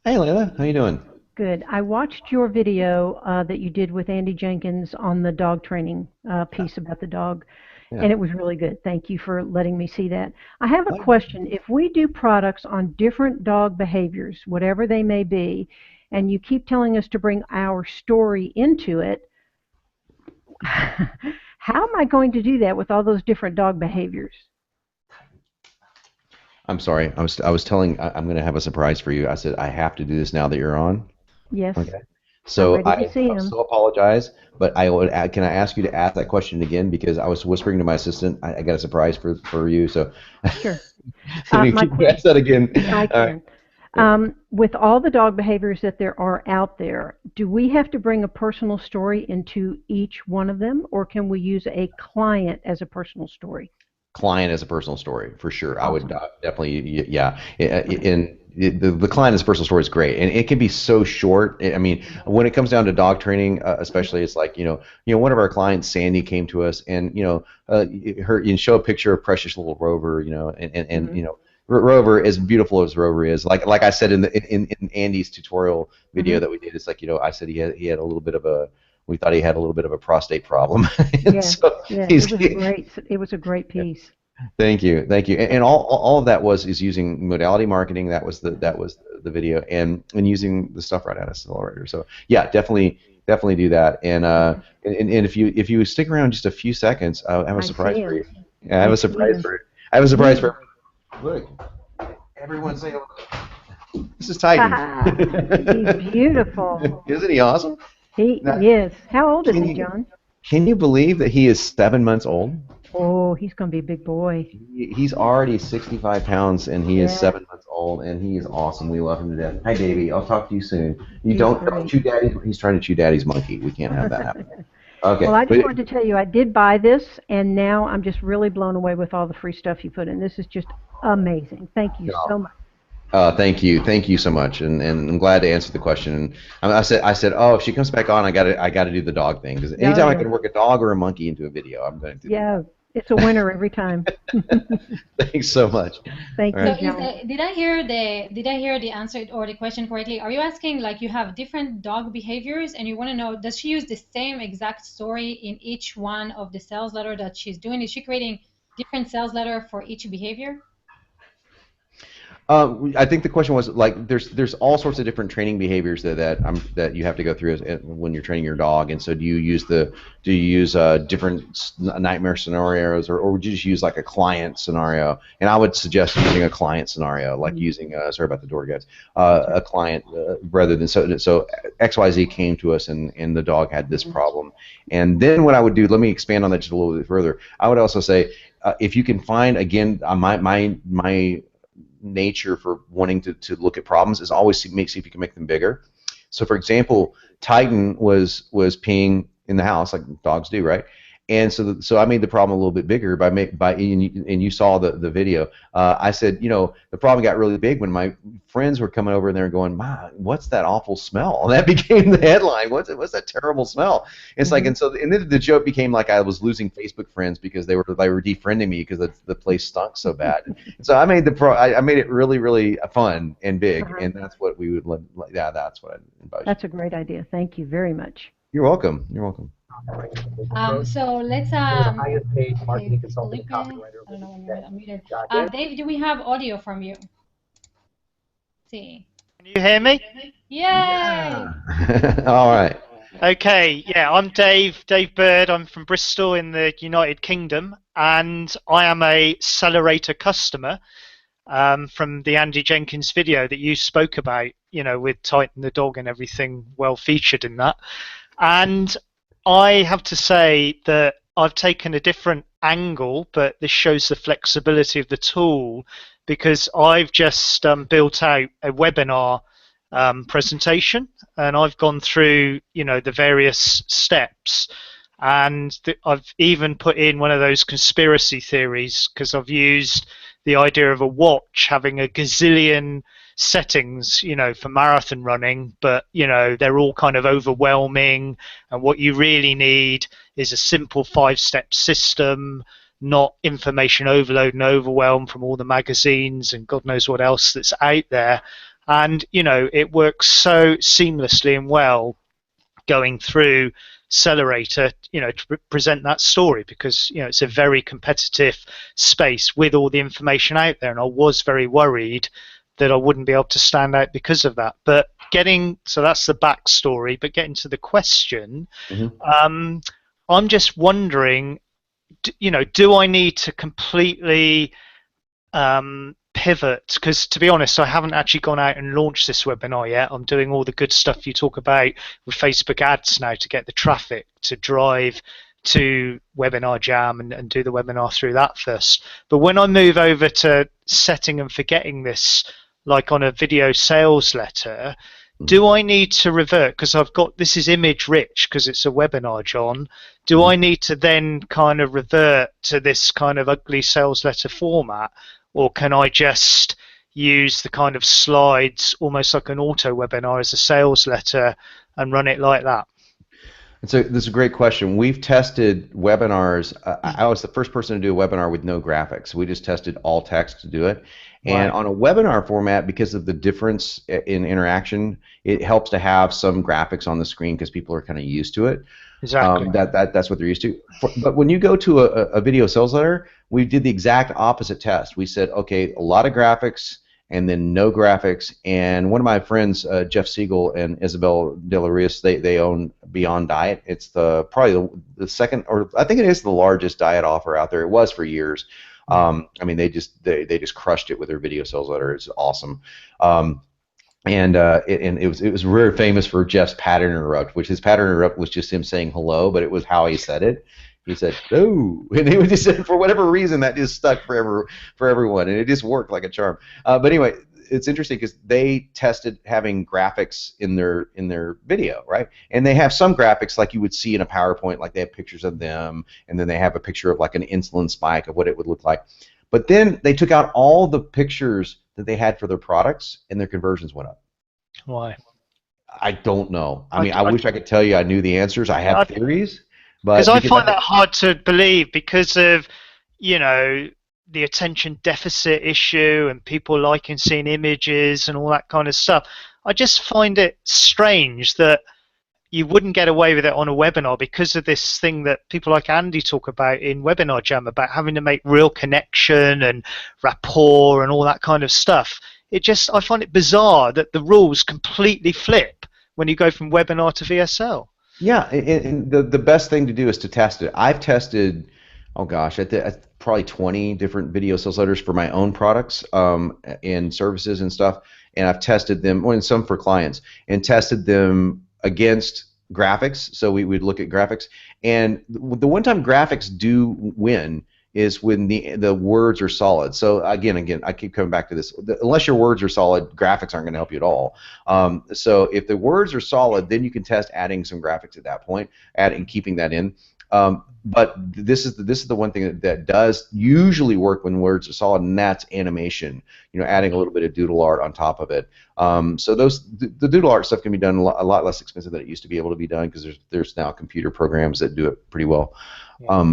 Hey, Layla. How you doing? Good. I watched your video that you did with Andy Jenkins on the dog training piece about the dog, and it was really good. Thank you for letting me see that. I have a question. If we do products on different dog behaviors, whatever they may be, and you keep telling us to bring our story into it, how am I going to do that with all those different dog behaviors? I'm sorry. I was telling. I'm going to have a surprise for you. I said I have to do this now that you're on. Yes. Okay. So I so apologize, but can I ask you to ask that question again, because I was whispering to my assistant. I got a surprise for you. So sure. Can you ask that again? I can. With all the dog behaviors that there are out there, do we have to bring a personal story into each one of them, or can we use a client as a personal story? client as a personal story for sure. I would Awesome. definitely, yeah. And the client as a personal story is great, and it can be so short. I mean, when it comes down to dog training, especially, it's like one of our clients, Sandy, came to us, and show a picture of precious little Rover, and Mhm. Rover, as beautiful as Rover is, like I said in Andy's tutorial video Mhm. that we did, it's like I said he had a little bit of a we thought he had a little bit of a prostate problem, and Yeah. so Yeah. he's. It was a great piece. Thank you, thank you, and all of that is using modality marketing. That was the video, and using the stuff right out of Accelerator. So yeah, definitely do that. And if you stick around just a few seconds, I have a I surprise see for him. you. Yeah, I have I a see surprise him. for you. I have a surprise Yeah. for Look, everyone say hello. This is Titan. He's beautiful. Isn't he awesome? Now, Yes. How old is can he, you John? can you believe that he is 7 months old? Oh, he's going to be a big boy. He's already 65 pounds, and he is Yeah. 7 months old, and he is awesome. We love him to death. Hi, baby. I'll talk to you soon. You He's don't great. chew daddy. He's trying to chew daddy's monkey. We can't have that happen. Okay, Well, I just but wanted to tell you I did buy this, and now I'm just really blown away with all the free stuff you put in. This is just amazing. Thank you so much. thank you so much, and I'm glad to answer the question. And I said, oh, if she comes back on, I gotta do the dog thing, because Yeah, anytime I yeah. can work a dog or a monkey into a video, I'm going to do Yeah, it's a winner every time. that. Thanks so much. Thank All you, right. John. Did I hear the answer or the question correctly? Are you asking, like, you have different dog behaviors and you want to know, does she use the same exact story in each one of the sales letter that she's doing? Is she creating different sales letter for each behavior? I think the question was, like, there's all sorts of different training behaviors that you have to go through when you're training your dog, and so do you use different nightmare scenarios, or would you just use like a client scenario? And I would suggest using a client scenario, like using sorry about the door, guys, a client rather than so XYZ came to us, and the dog had this problem, and then what I would do, let me expand on that just a little bit further. I would also say, if you can find, again, my nature for wanting to look at problems is always see if you can make them bigger. So for example, Titan was peeing in the house like dogs do, right? And so I made the problem a little bit bigger and you saw the video. I said, the problem got really big when my friends were coming over and they were going, "Ma, what's that awful smell?" And that became the headline. What's that terrible smell? It's like, and then the joke became like I was losing Facebook friends because they were defriending me because the place stunk so bad. So I made I made it really, really fun and big, and that's what we would yeah, that's what I advise. That's a great idea. Thank you very much. You're welcome. You're welcome. So let's highest paid marketing consultant and Felipe, copywriter. I don't know when you're unmuted. Dave? Dave, do we have audio from you? See. Can you hear me? Yay! All right. Okay, yeah, I'm Dave Bird. I'm from Bristol in the United Kingdom, and I am a Accelerator customer from the Andy Jenkins video that you spoke about, with Titan the dog and everything well featured in that. And I have to say that I've taken a different angle, but this shows the flexibility of the tool, because I've just built out a webinar presentation, and I've gone through the various steps, and I've even put in one of those conspiracy theories, because I've used the idea of a watch having a gazillion settings for marathon running, but they're all kind of overwhelming, and what you really need is a simple 5-step system, not information overload and overwhelm from all the magazines and God knows what else that's out there. And it works so seamlessly and well going through Accelerator, to present that story, because it's a very competitive space with all the information out there, and I was very worried that I wouldn't be able to stand out because of that. But so that's the backstory. But getting to the question, I'm just wondering, do I need to completely pivot? Because to be honest, I haven't actually gone out and launched this webinar yet. I'm doing all the good stuff you talk about with Facebook ads now to get the traffic to drive to Webinar Jam and do the webinar through that first. But when I move over to setting and forgetting this, like on a video sales letter, Do I need to revert, because I've got, this is image rich because it's a webinar, John. Do I need to then kind of revert to this kind of ugly sales letter format, or can I just use the kind of slides almost like an auto webinar as a sales letter and run it like that? So this is a great question. We've tested webinars. I was the first person to do a webinar with no graphics. We just tested all text to do it. And on a webinar format, because of the difference in interaction, it helps to have some graphics on the screen because people are kind of used to it. Exactly. That's what they're used to. But when you go to a video sales letter, we did the exact opposite test. We said, okay, a lot of graphics and then no graphics. And one of my friends, Jeff Siegel and Isabel De La Rios, they own Beyond Diet. It's probably the second, or I think it is the largest diet offer out there. It was for years. I mean, they just crushed it with their video sales letter. It's awesome. And it was very famous for Jeff's pattern interrupt, which his pattern interrupt was just him saying hello, but it was how he said it. He said, "Oh," and he just said, for whatever reason, that just stuck for everyone, and it just worked like a charm. But anyway, it's interesting because they tested having graphics in their video, right? And they have some graphics like you would see in a PowerPoint, like they have pictures of them, and then they have a picture of like an insulin spike of what it would look like. But then they took out all the pictures that they had for their products, and their conversions went up. Why? I don't know. I mean, I wish I could tell you I knew the answers. I have theories. Because I find that hard to believe because of, you know, the attention deficit issue and people liking seeing images and all that kind of stuff. I just find it strange that you wouldn't get away with it on a webinar because of this thing that people like Andy talk about in Webinar Jam about having to make real connection and rapport and all that kind of stuff. I find it bizarre that the rules completely flip when you go from webinar to VSL. Yeah, and the best thing to do is to test it. I've tested, oh gosh, probably 20 different video sales letters for my own products and services and stuff, and I've tested them, well, and some for clients, and tested them against graphics. So we would look at graphics, and the one time graphics do win is when the words are solid. So again, I keep coming back to this. Unless your words are solid, graphics aren't going to help you at all. So if the words are solid, then you can test adding some graphics at that point, keeping that in. But this is the one thing that does usually work when words are solid, and that's animation. You know, adding a little bit of doodle art on top of it. So the doodle art stuff can be done a lot less expensive than it used to be able to be done because there's now computer programs that do it pretty well.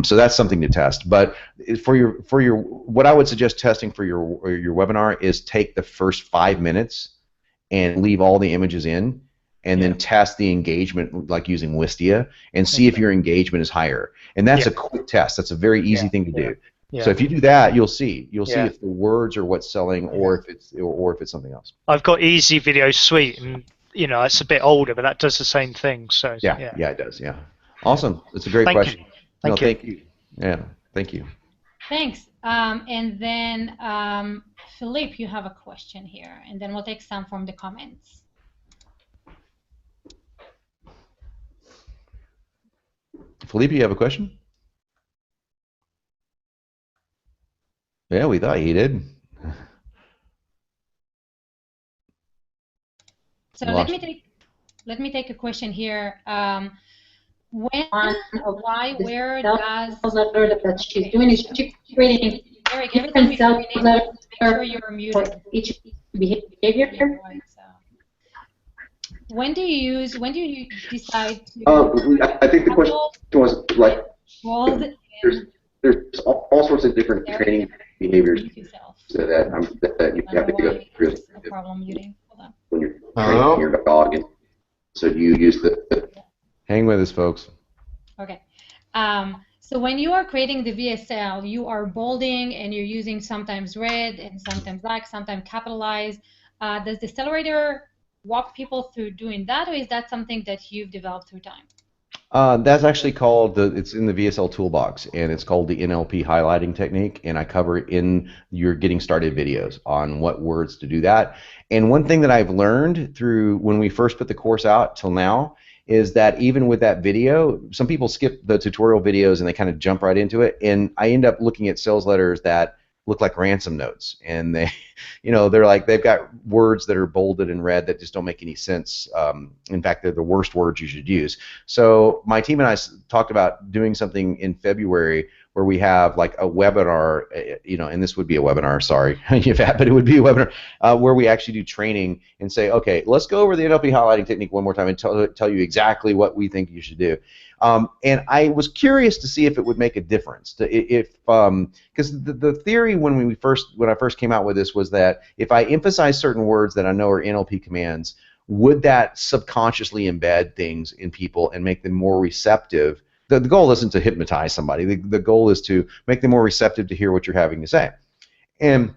So that's something to test. But for your what I would suggest testing for your webinar is take the first 5 minutes and leave all the images in, and then test the engagement like using Wistia and see if your engagement is higher. And that's a quick test. That's a very easy thing to do. So if you do that, you'll see if the words are what's selling or if it's something else. I've got Easy Video Suite, and you know it's a bit older, but that does the same thing. So yeah, it does. Yeah, awesome. It's a great question. Thank you. Yeah, thank you. Thanks. And then Philippe, you have a question here, and then we'll take some from the comments. Philippe, you have a question? Yeah, we thought he did. So let me take a question here. When, why, where does letter that she's doing is she's creating different sales letters for each behavior. When do you decide to? I think the question was like there's all sorts of different training behaviors so that you have to go through when you're training your dog, and so you use the. Hang with us, folks. Okay. So when you are creating the VSL, you are bolding and you're using sometimes red and sometimes black, sometimes capitalized. Does the accelerator walk people through doing that, or is that something that you've developed through time? That's actually called it's in the VSL toolbox, and it's called the NLP highlighting technique, and I cover it in your getting started videos on what words to do that. And one thing that I've learned through when we first put the course out till now is that even with that video, some people skip the tutorial videos and they kind of jump right into it, and I end up looking at sales letters that look like ransom notes, and they're like, they've got words that are bolded and red that just don't make any sense. In fact, they're the worst words you should use. So my team and I talked about doing something in February where we have like a webinar, and this would be a webinar, sorry, but it would be a webinar where we actually do training and say, okay, let's go over the NLP highlighting technique one more time and tell you exactly what we think you should do. And I was curious to see if it would make a difference. Because the theory when I first came out with this was that if I emphasize certain words that I know are NLP commands, would that subconsciously embed things in people and make them more receptive? The goal isn't to hypnotize somebody. The goal is to make them more receptive to hear what you're having to say. And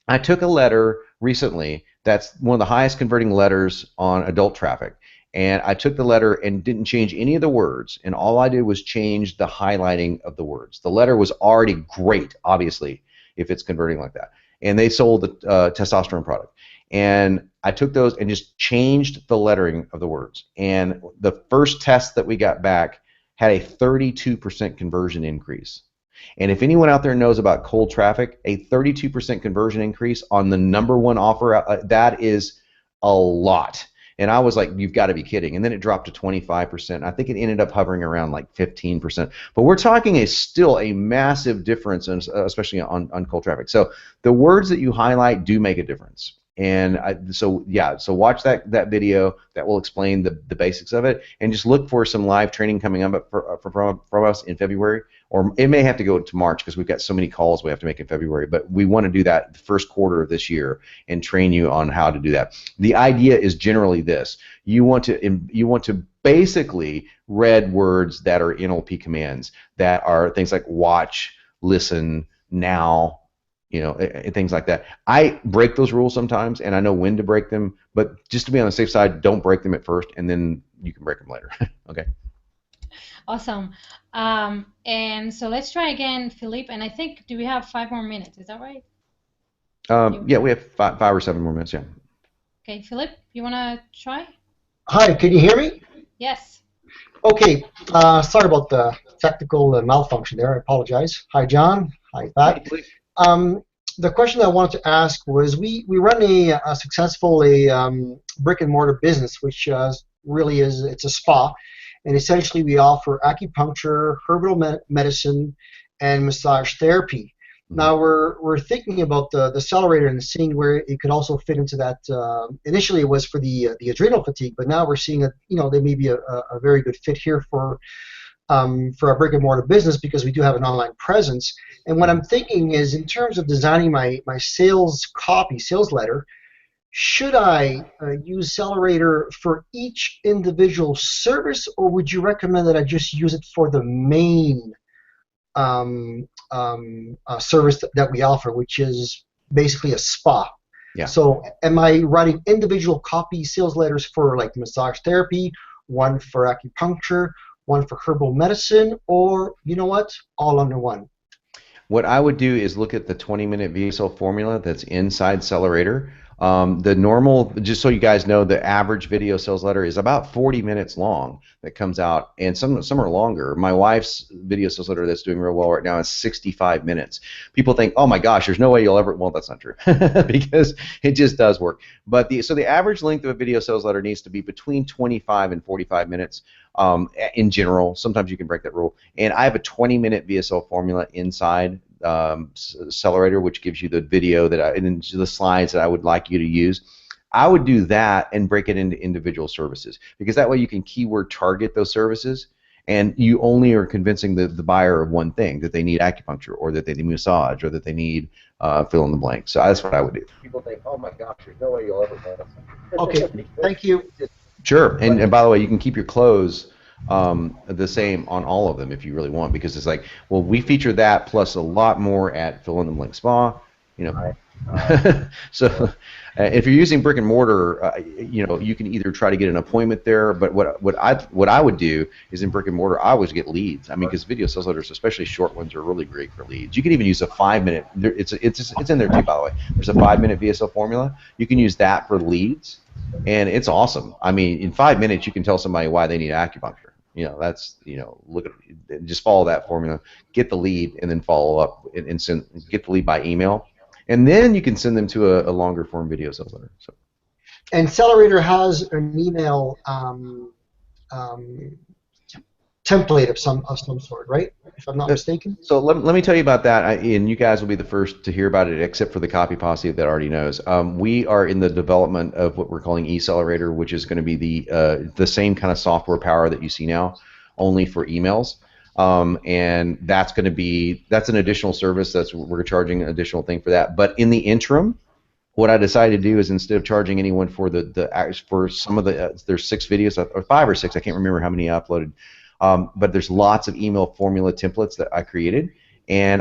I took a letter recently that's one of the highest converting letters on adult traffic. And I took the letter and didn't change any of the words, and all I did was change the highlighting of the words. The letter was already great, obviously, if it's converting like that. And they sold the testosterone product. And I took those and just changed the lettering of the words. And the first test that we got back had a 32% conversion increase. And if anyone out there knows about cold traffic, a 32% conversion increase on the #1 offer, that is a lot. And I was like, you've got to be kidding. And then it dropped to 25%. I think it ended up hovering around like 15%. But we're talking still a massive difference, especially on cold traffic. So the words that you highlight do make a difference. And so watch that video. That will explain the basics of it. And just look for some live training coming up from us in February. Or it may have to go to March because we've got so many calls we have to make in February. But we want to do that the first quarter of this year and train you on how to do that. The idea is generally this: you want to basically read words that are NLP commands, that are things like watch, listen, now, things like that. I break those rules sometimes, and I know when to break them. But just to be on the safe side, don't break them at first, and then you can break them later. Okay. Awesome. And so let's try again, Philippe. And I think, do we have 5 more minutes? Is that right? Yeah, we have 5 or 7 more minutes, yeah. Okay, Philippe, you want to try? Hi, can you hear me? Yes. Okay, sorry about the technical malfunction there. I apologize. Hi, John. Hi, Pat. The question I wanted to ask was, we run a successful brick and mortar business, which really it's a spa. And essentially, we offer acupuncture, herbal medicine, and massage therapy. Now we're thinking about the accelerator and seeing where it could also fit into that. Initially, it was for the adrenal fatigue, but now we're seeing that there may be a very good fit here for our brick and mortar business, because we do have an online presence. And what I'm thinking is, in terms of designing my sales copy, sales letter, should I use Accelerator for each individual service, or would you recommend that I just use it for the main service that we offer, which is basically a spa? Yeah. So am I writing individual copy sales letters for like massage therapy, one for acupuncture, one for herbal medicine, or all under one? What I would do is look at the 20-minute VSL formula that's inside Accelerator. The normal, just so you guys know, the average video sales letter is about 40 minutes long that comes out, and some are longer. My wife's video sales letter that's doing real well right now is 65 minutes. People think, oh my gosh, there's no way you'll ever, well, that's not true, because it just does work. But so the average length of a video sales letter needs to be between 25 and 45 minutes in general. Sometimes you can break that rule. And I have a 20-minute VSL formula inside Accelerator, which gives you the video and the slides that I would like you to use. I would do that and break it into individual services, because that way you can keyword target those services, and you only are convincing the buyer of one thing, that they need acupuncture, or that they need massage, or that they need fill in the blank. So that's what I would do. People think, oh my gosh, there's no way you'll ever know. Okay, thank you. Sure, and by the way, you can keep your clothes the same on all of them if you really want, because it's like, well, we feature that plus a lot more at fill in the blank spa, so if you're using brick and mortar, you can either try to get an appointment there, but what I would do is, in brick and mortar, I always get leads. I mean, because video sales letters, especially short ones, are really great for leads. You can even use a 5-minute. It's in there too, by the way. There's a 5-minute VSL formula. You can use that for leads, and it's awesome. I mean, in 5 minutes, you can tell somebody why they need acupuncture. Look at, just follow that formula, get the lead, and then follow up and get the lead by email. and then you can send them to a longer form video sales letter. So. And Accelerator has an email template of some sort, right? If I'm not mistaken. So let me tell you about that, and you guys will be the first to hear about it, except for the copy posse that already knows. We are in the development of what we're calling Accelerator, which is going to be the same kind of software power that you see now, only for emails. And that's going to be an additional service. We're charging an additional thing for that. But in the interim, what I decided to do is instead of charging anyone for for some of there's 6 videos or 5 or 6, I can't remember how many I uploaded. But there's lots of email formula templates that I created, and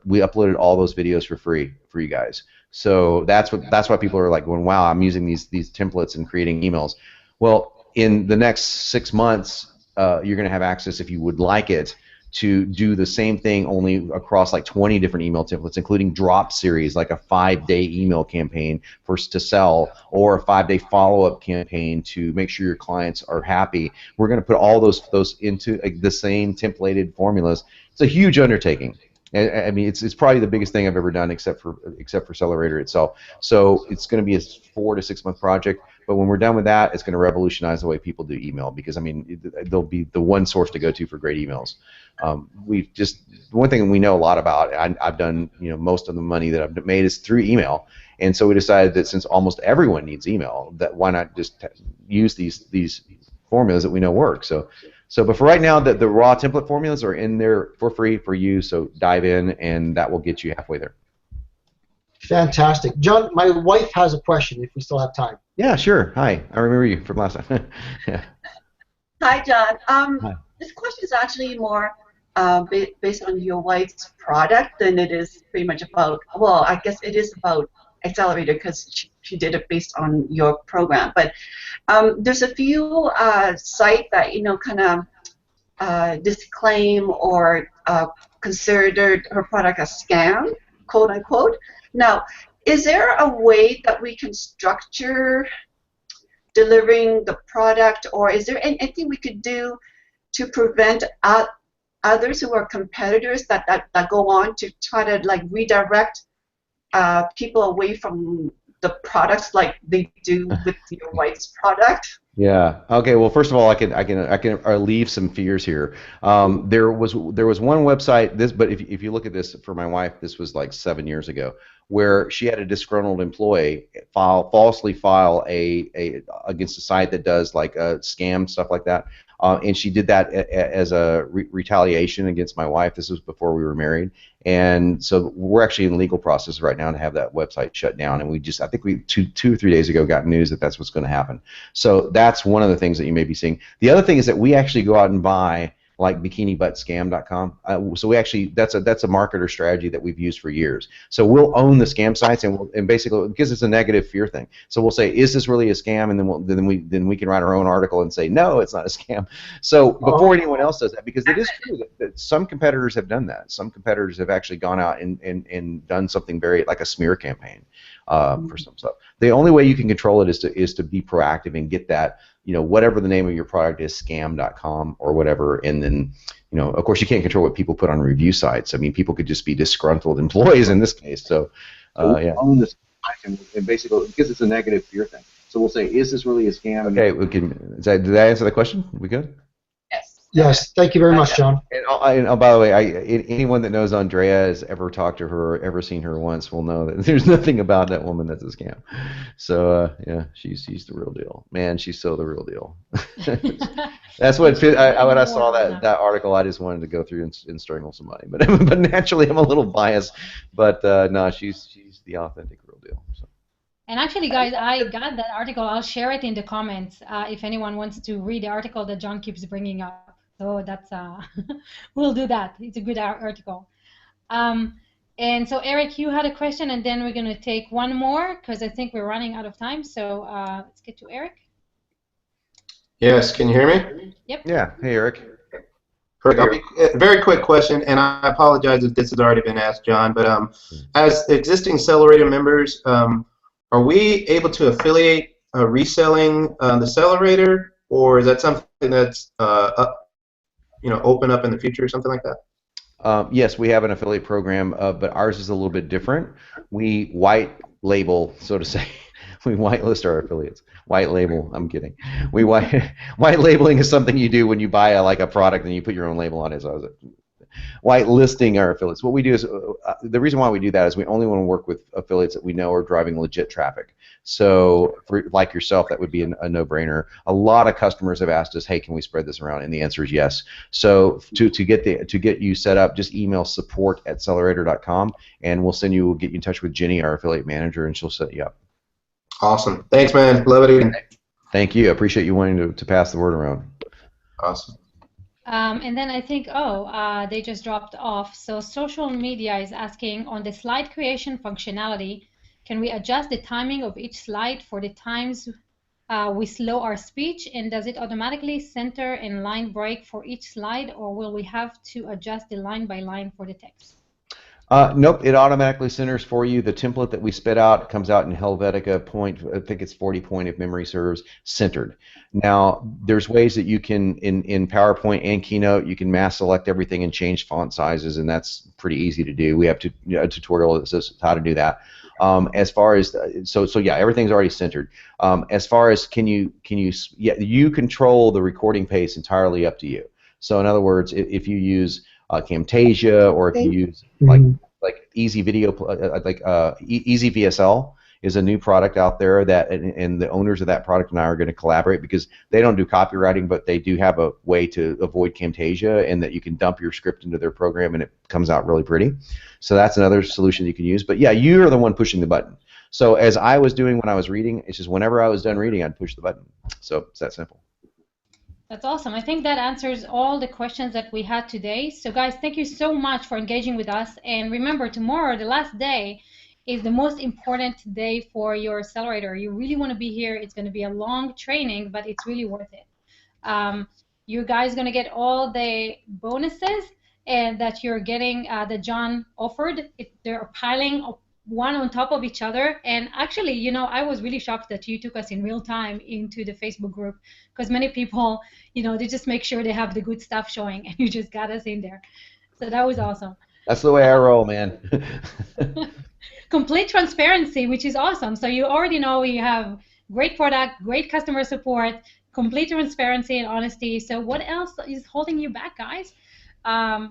we uploaded all those videos for free for you guys. So that's why people are like going, wow, I'm using these templates and creating emails. Well, in the next 6 months, you're going to have access, if you would like it, to do the same thing only across like 20 different email templates, including drop series, like a 5-day email campaign to sell, or a 5-day follow-up campaign to make sure your clients are happy. We're going to put all those into the same templated formulas. It's a huge undertaking. I mean, it's probably the biggest thing I've ever done, except for Accelerator itself. So it's going to be a 4 to 6 month project. But when we're done with that, it's going to revolutionize the way people do email, because I mean, they'll be the one source to go to for great emails. One thing we know a lot about. I've done, most of the money that I've made is through email, and so we decided that since almost everyone needs email, that why not just use these formulas that we know work. But for right now, the raw template formulas are in there for free for you. So dive in, and that will get you halfway there. Fantastic. John, my wife has a question if we still have time. Yeah, sure. Hi. I remember you from last time. Yeah. Hi, John. Hi. This question is actually more based on your wife's product than it is pretty much about, well, I guess it is about Accelerator because she did it based on your program. But there's a few sites that, kind of disclaim or considered her product a scam, quote unquote. Now, is there a way that we can structure delivering the product, or is there anything we could do to prevent others who are competitors that go on to try to like redirect people away from the products like they do with your wife's product? Yeah. Okay. Well, first of all, I can relieve some fears here. There was one website. But if you look at this for my wife, this was like 7 years ago, where she had a disgruntled employee falsely file against a site that does like scam stuff like that, and she did that as a retaliation against my wife. This was before we were married, and so we're actually in legal process right now to have that website shut down. And I think we two or 3 days ago got news that that's what's going to happen. So that's one of the things that you may be seeing. The other thing is that we actually go out and buy like bikinibuttscam.com. So we actually that's a marketer strategy that we've used for years. So we'll own the scam sites, and basically because it's a negative fear thing. So we'll say, is this really a scam? And then we can write our own article and say, no, it's not a scam. So before anyone else does that, because it is true that some competitors have done that. Some competitors have actually gone out and done something very like a smear campaign for some stuff. The only way you can control it is to be proactive and get that, whatever the name of your product is, scam.com or whatever, and then, of course you can't control what people put on review sites. I mean, people could just be disgruntled employees in this case. So, yeah. Own this, and basically, because it's a negative fear thing. So we'll say, is this really a scam? Okay, did that answer the question? We good? Yes, thank you very much, John. And by the way, anyone that knows Andrea has ever talked to her or ever seen her once will know that there's nothing about that woman that's a scam. So yeah, she's the real deal. Man, she's so the real deal. That's what when I saw that article, I just wanted to go through and strangle somebody. But naturally, I'm a little biased. But no, she's the authentic real deal. So. And actually, guys, I got that article. I'll share it in the comments if anyone wants to read the article that John keeps bringing up. So that's we'll do that. It's a good article. And so Eric, you had a question, and then we're going to take one more because I think we're running out of time. So let's get to Eric. Yes, can you hear me? Yep. Yeah. Hey, Eric. Perfect. A very quick question, and I apologize if this has already been asked, John. But as existing Accelerator members, are we able to affiliate reselling the Accelerator, or is that something that's open up in the future or something like that? Yes, we have an affiliate program, but ours is a little bit different. We white label, so to say. We whitelist our affiliates. White label, I'm kidding. We white labeling is something you do when you buy like a product and you put your own label on it. So I was white listing our affiliates. What we do is, the reason why we do that is we only want to work with affiliates that we know are driving legit traffic. So for like yourself, that would be a no-brainer. A lot of customers have asked us, hey, can we spread this around? And the answer is yes. So to get you set up, just email support@Celerator.com and we'll get you in touch with Jenny, our affiliate manager, and she'll set you up. Awesome. Thanks, man. Love it again. Thank you. I appreciate you wanting to pass the word around. Awesome. And then I think, they just dropped off. So social media is asking, on the slide creation functionality, can we adjust the timing of each slide for the times we slow our speech? And does it automatically center and line break for each slide, or will we have to adjust the line by line for the text? Nope, it automatically centers for you. The template that we spit out comes out in Helvetica point, I think it's 40 point if memory serves, centered. Now, there's ways that you can, in PowerPoint and Keynote, you can mass select everything and change font sizes, and that's pretty easy to do. We have a tutorial that says how to do that. As far as, so yeah, everything's already centered. As far as you control the recording pace entirely up to you. So in other words, if you use Camtasia, or if you use like Easy Video, Easy VSL is a new product out there that, and the owners of that product and I are going to collaborate, because they don't do copywriting, but they do have a way to avoid Camtasia, and that you can dump your script into their program and it comes out really pretty. So that's another solution you can use. But yeah, you're the one pushing the button. So as I was doing when I was reading, it's just whenever I was done reading, I'd push the button. So it's that simple. That's awesome. I think that answers all the questions that we had today. So guys, thank you so much for engaging with us. And remember, tomorrow, the last day, is the most important day for your accelerator. You really want to be here. It's going to be a long training, but it's really worth it. You guys are going to get all the bonuses and that you're getting, that Jon offered. They're piling up one on top of each other. And actually, you know, I was really shocked that you took us in real time into the Facebook group, because many people, you know, they just make sure they have the good stuff showing, and you just got us in there. So that was awesome. That's the way I roll, man. Complete transparency, which is awesome. So you already know you have great product, great customer support, complete transparency and honesty. So what else is holding you back, guys?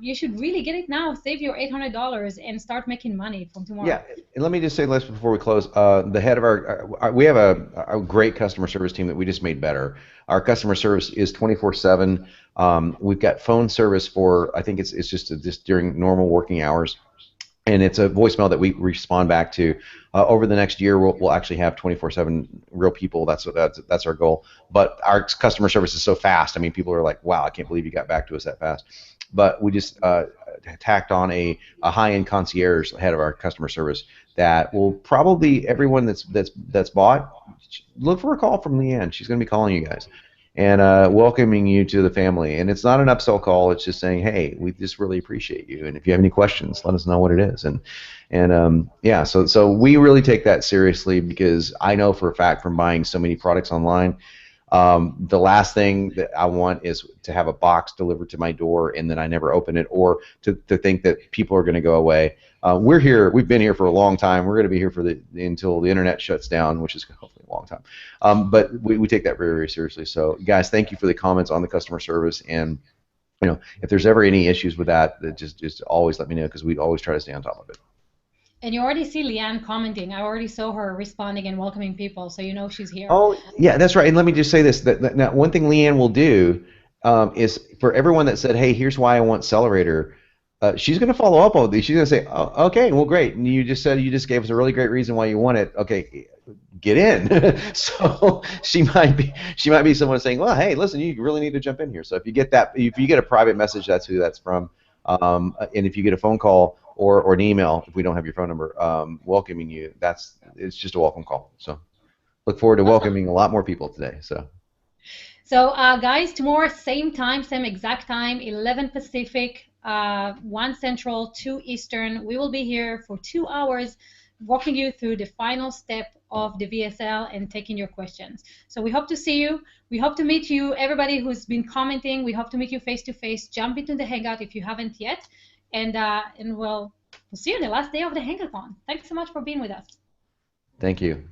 You should really get it now. Save your $800 and start making money from tomorrow. Yeah, and let me just say this before we close. The head of we have a great customer service team that we just made better. Our customer service is 24/7. We've got phone service for, I think it's just during normal working hours, and it's a voicemail that we respond back to. Over the next year, we'll actually have 24/7 real people. That's our goal. But our customer service is so fast. I mean, people are like, "Wow, I can't believe you got back to us that fast." But we just tacked on a high-end concierge head of our customer service that will probably, everyone that's bought, look for a call from Leanne. She's going to be calling you guys and welcoming you to the family. And it's not an upsell call. It's just saying, hey, we just really appreciate you, and if you have any questions, let us know what it is. And yeah, so we really take that seriously, because I know for a fact from buying so many products online, the last thing that I want is to have a box delivered to my door and then I never open it, or to think that people are going to go away. We're here. We've been here for a long time. We're going to be here until the internet shuts down, which is hopefully a long time. But we take that very, very seriously. So, guys, thank you for the comments on the customer service. And you know, if there's ever any issues with that, just always let me know, because we always try to stay on top of it. And you already see Leanne commenting. I already saw her responding and welcoming people, so you know she's here. Oh, yeah, that's right. And let me just say this. Now, one thing Leanne will do is, for everyone that said, hey, here's why I want Celerator, she's going to follow up on these. She's going to say, oh, okay, well, great. And you just gave us a really great reason why you want it. Okay, get in. So she might be someone saying, well, hey, listen, you really need to jump in here. So if you get a private message, that's who that's from. And if you get a phone call or an email, if we don't have your phone number, welcoming you, it's just a welcome call. So look forward to welcoming a lot more people today. So guys, tomorrow, same time, same exact time, 11 Pacific, 1 Central, 2 Eastern. We will be here for 2 hours walking you through the final step of the VSL and taking your questions. So we hope to see you. We hope to meet you, everybody who's been commenting. We hope to meet you face to face. Jump into the Hangout if you haven't yet. and we'll see you the last day of the hackathon. Thanks so much for being with us. Thank you.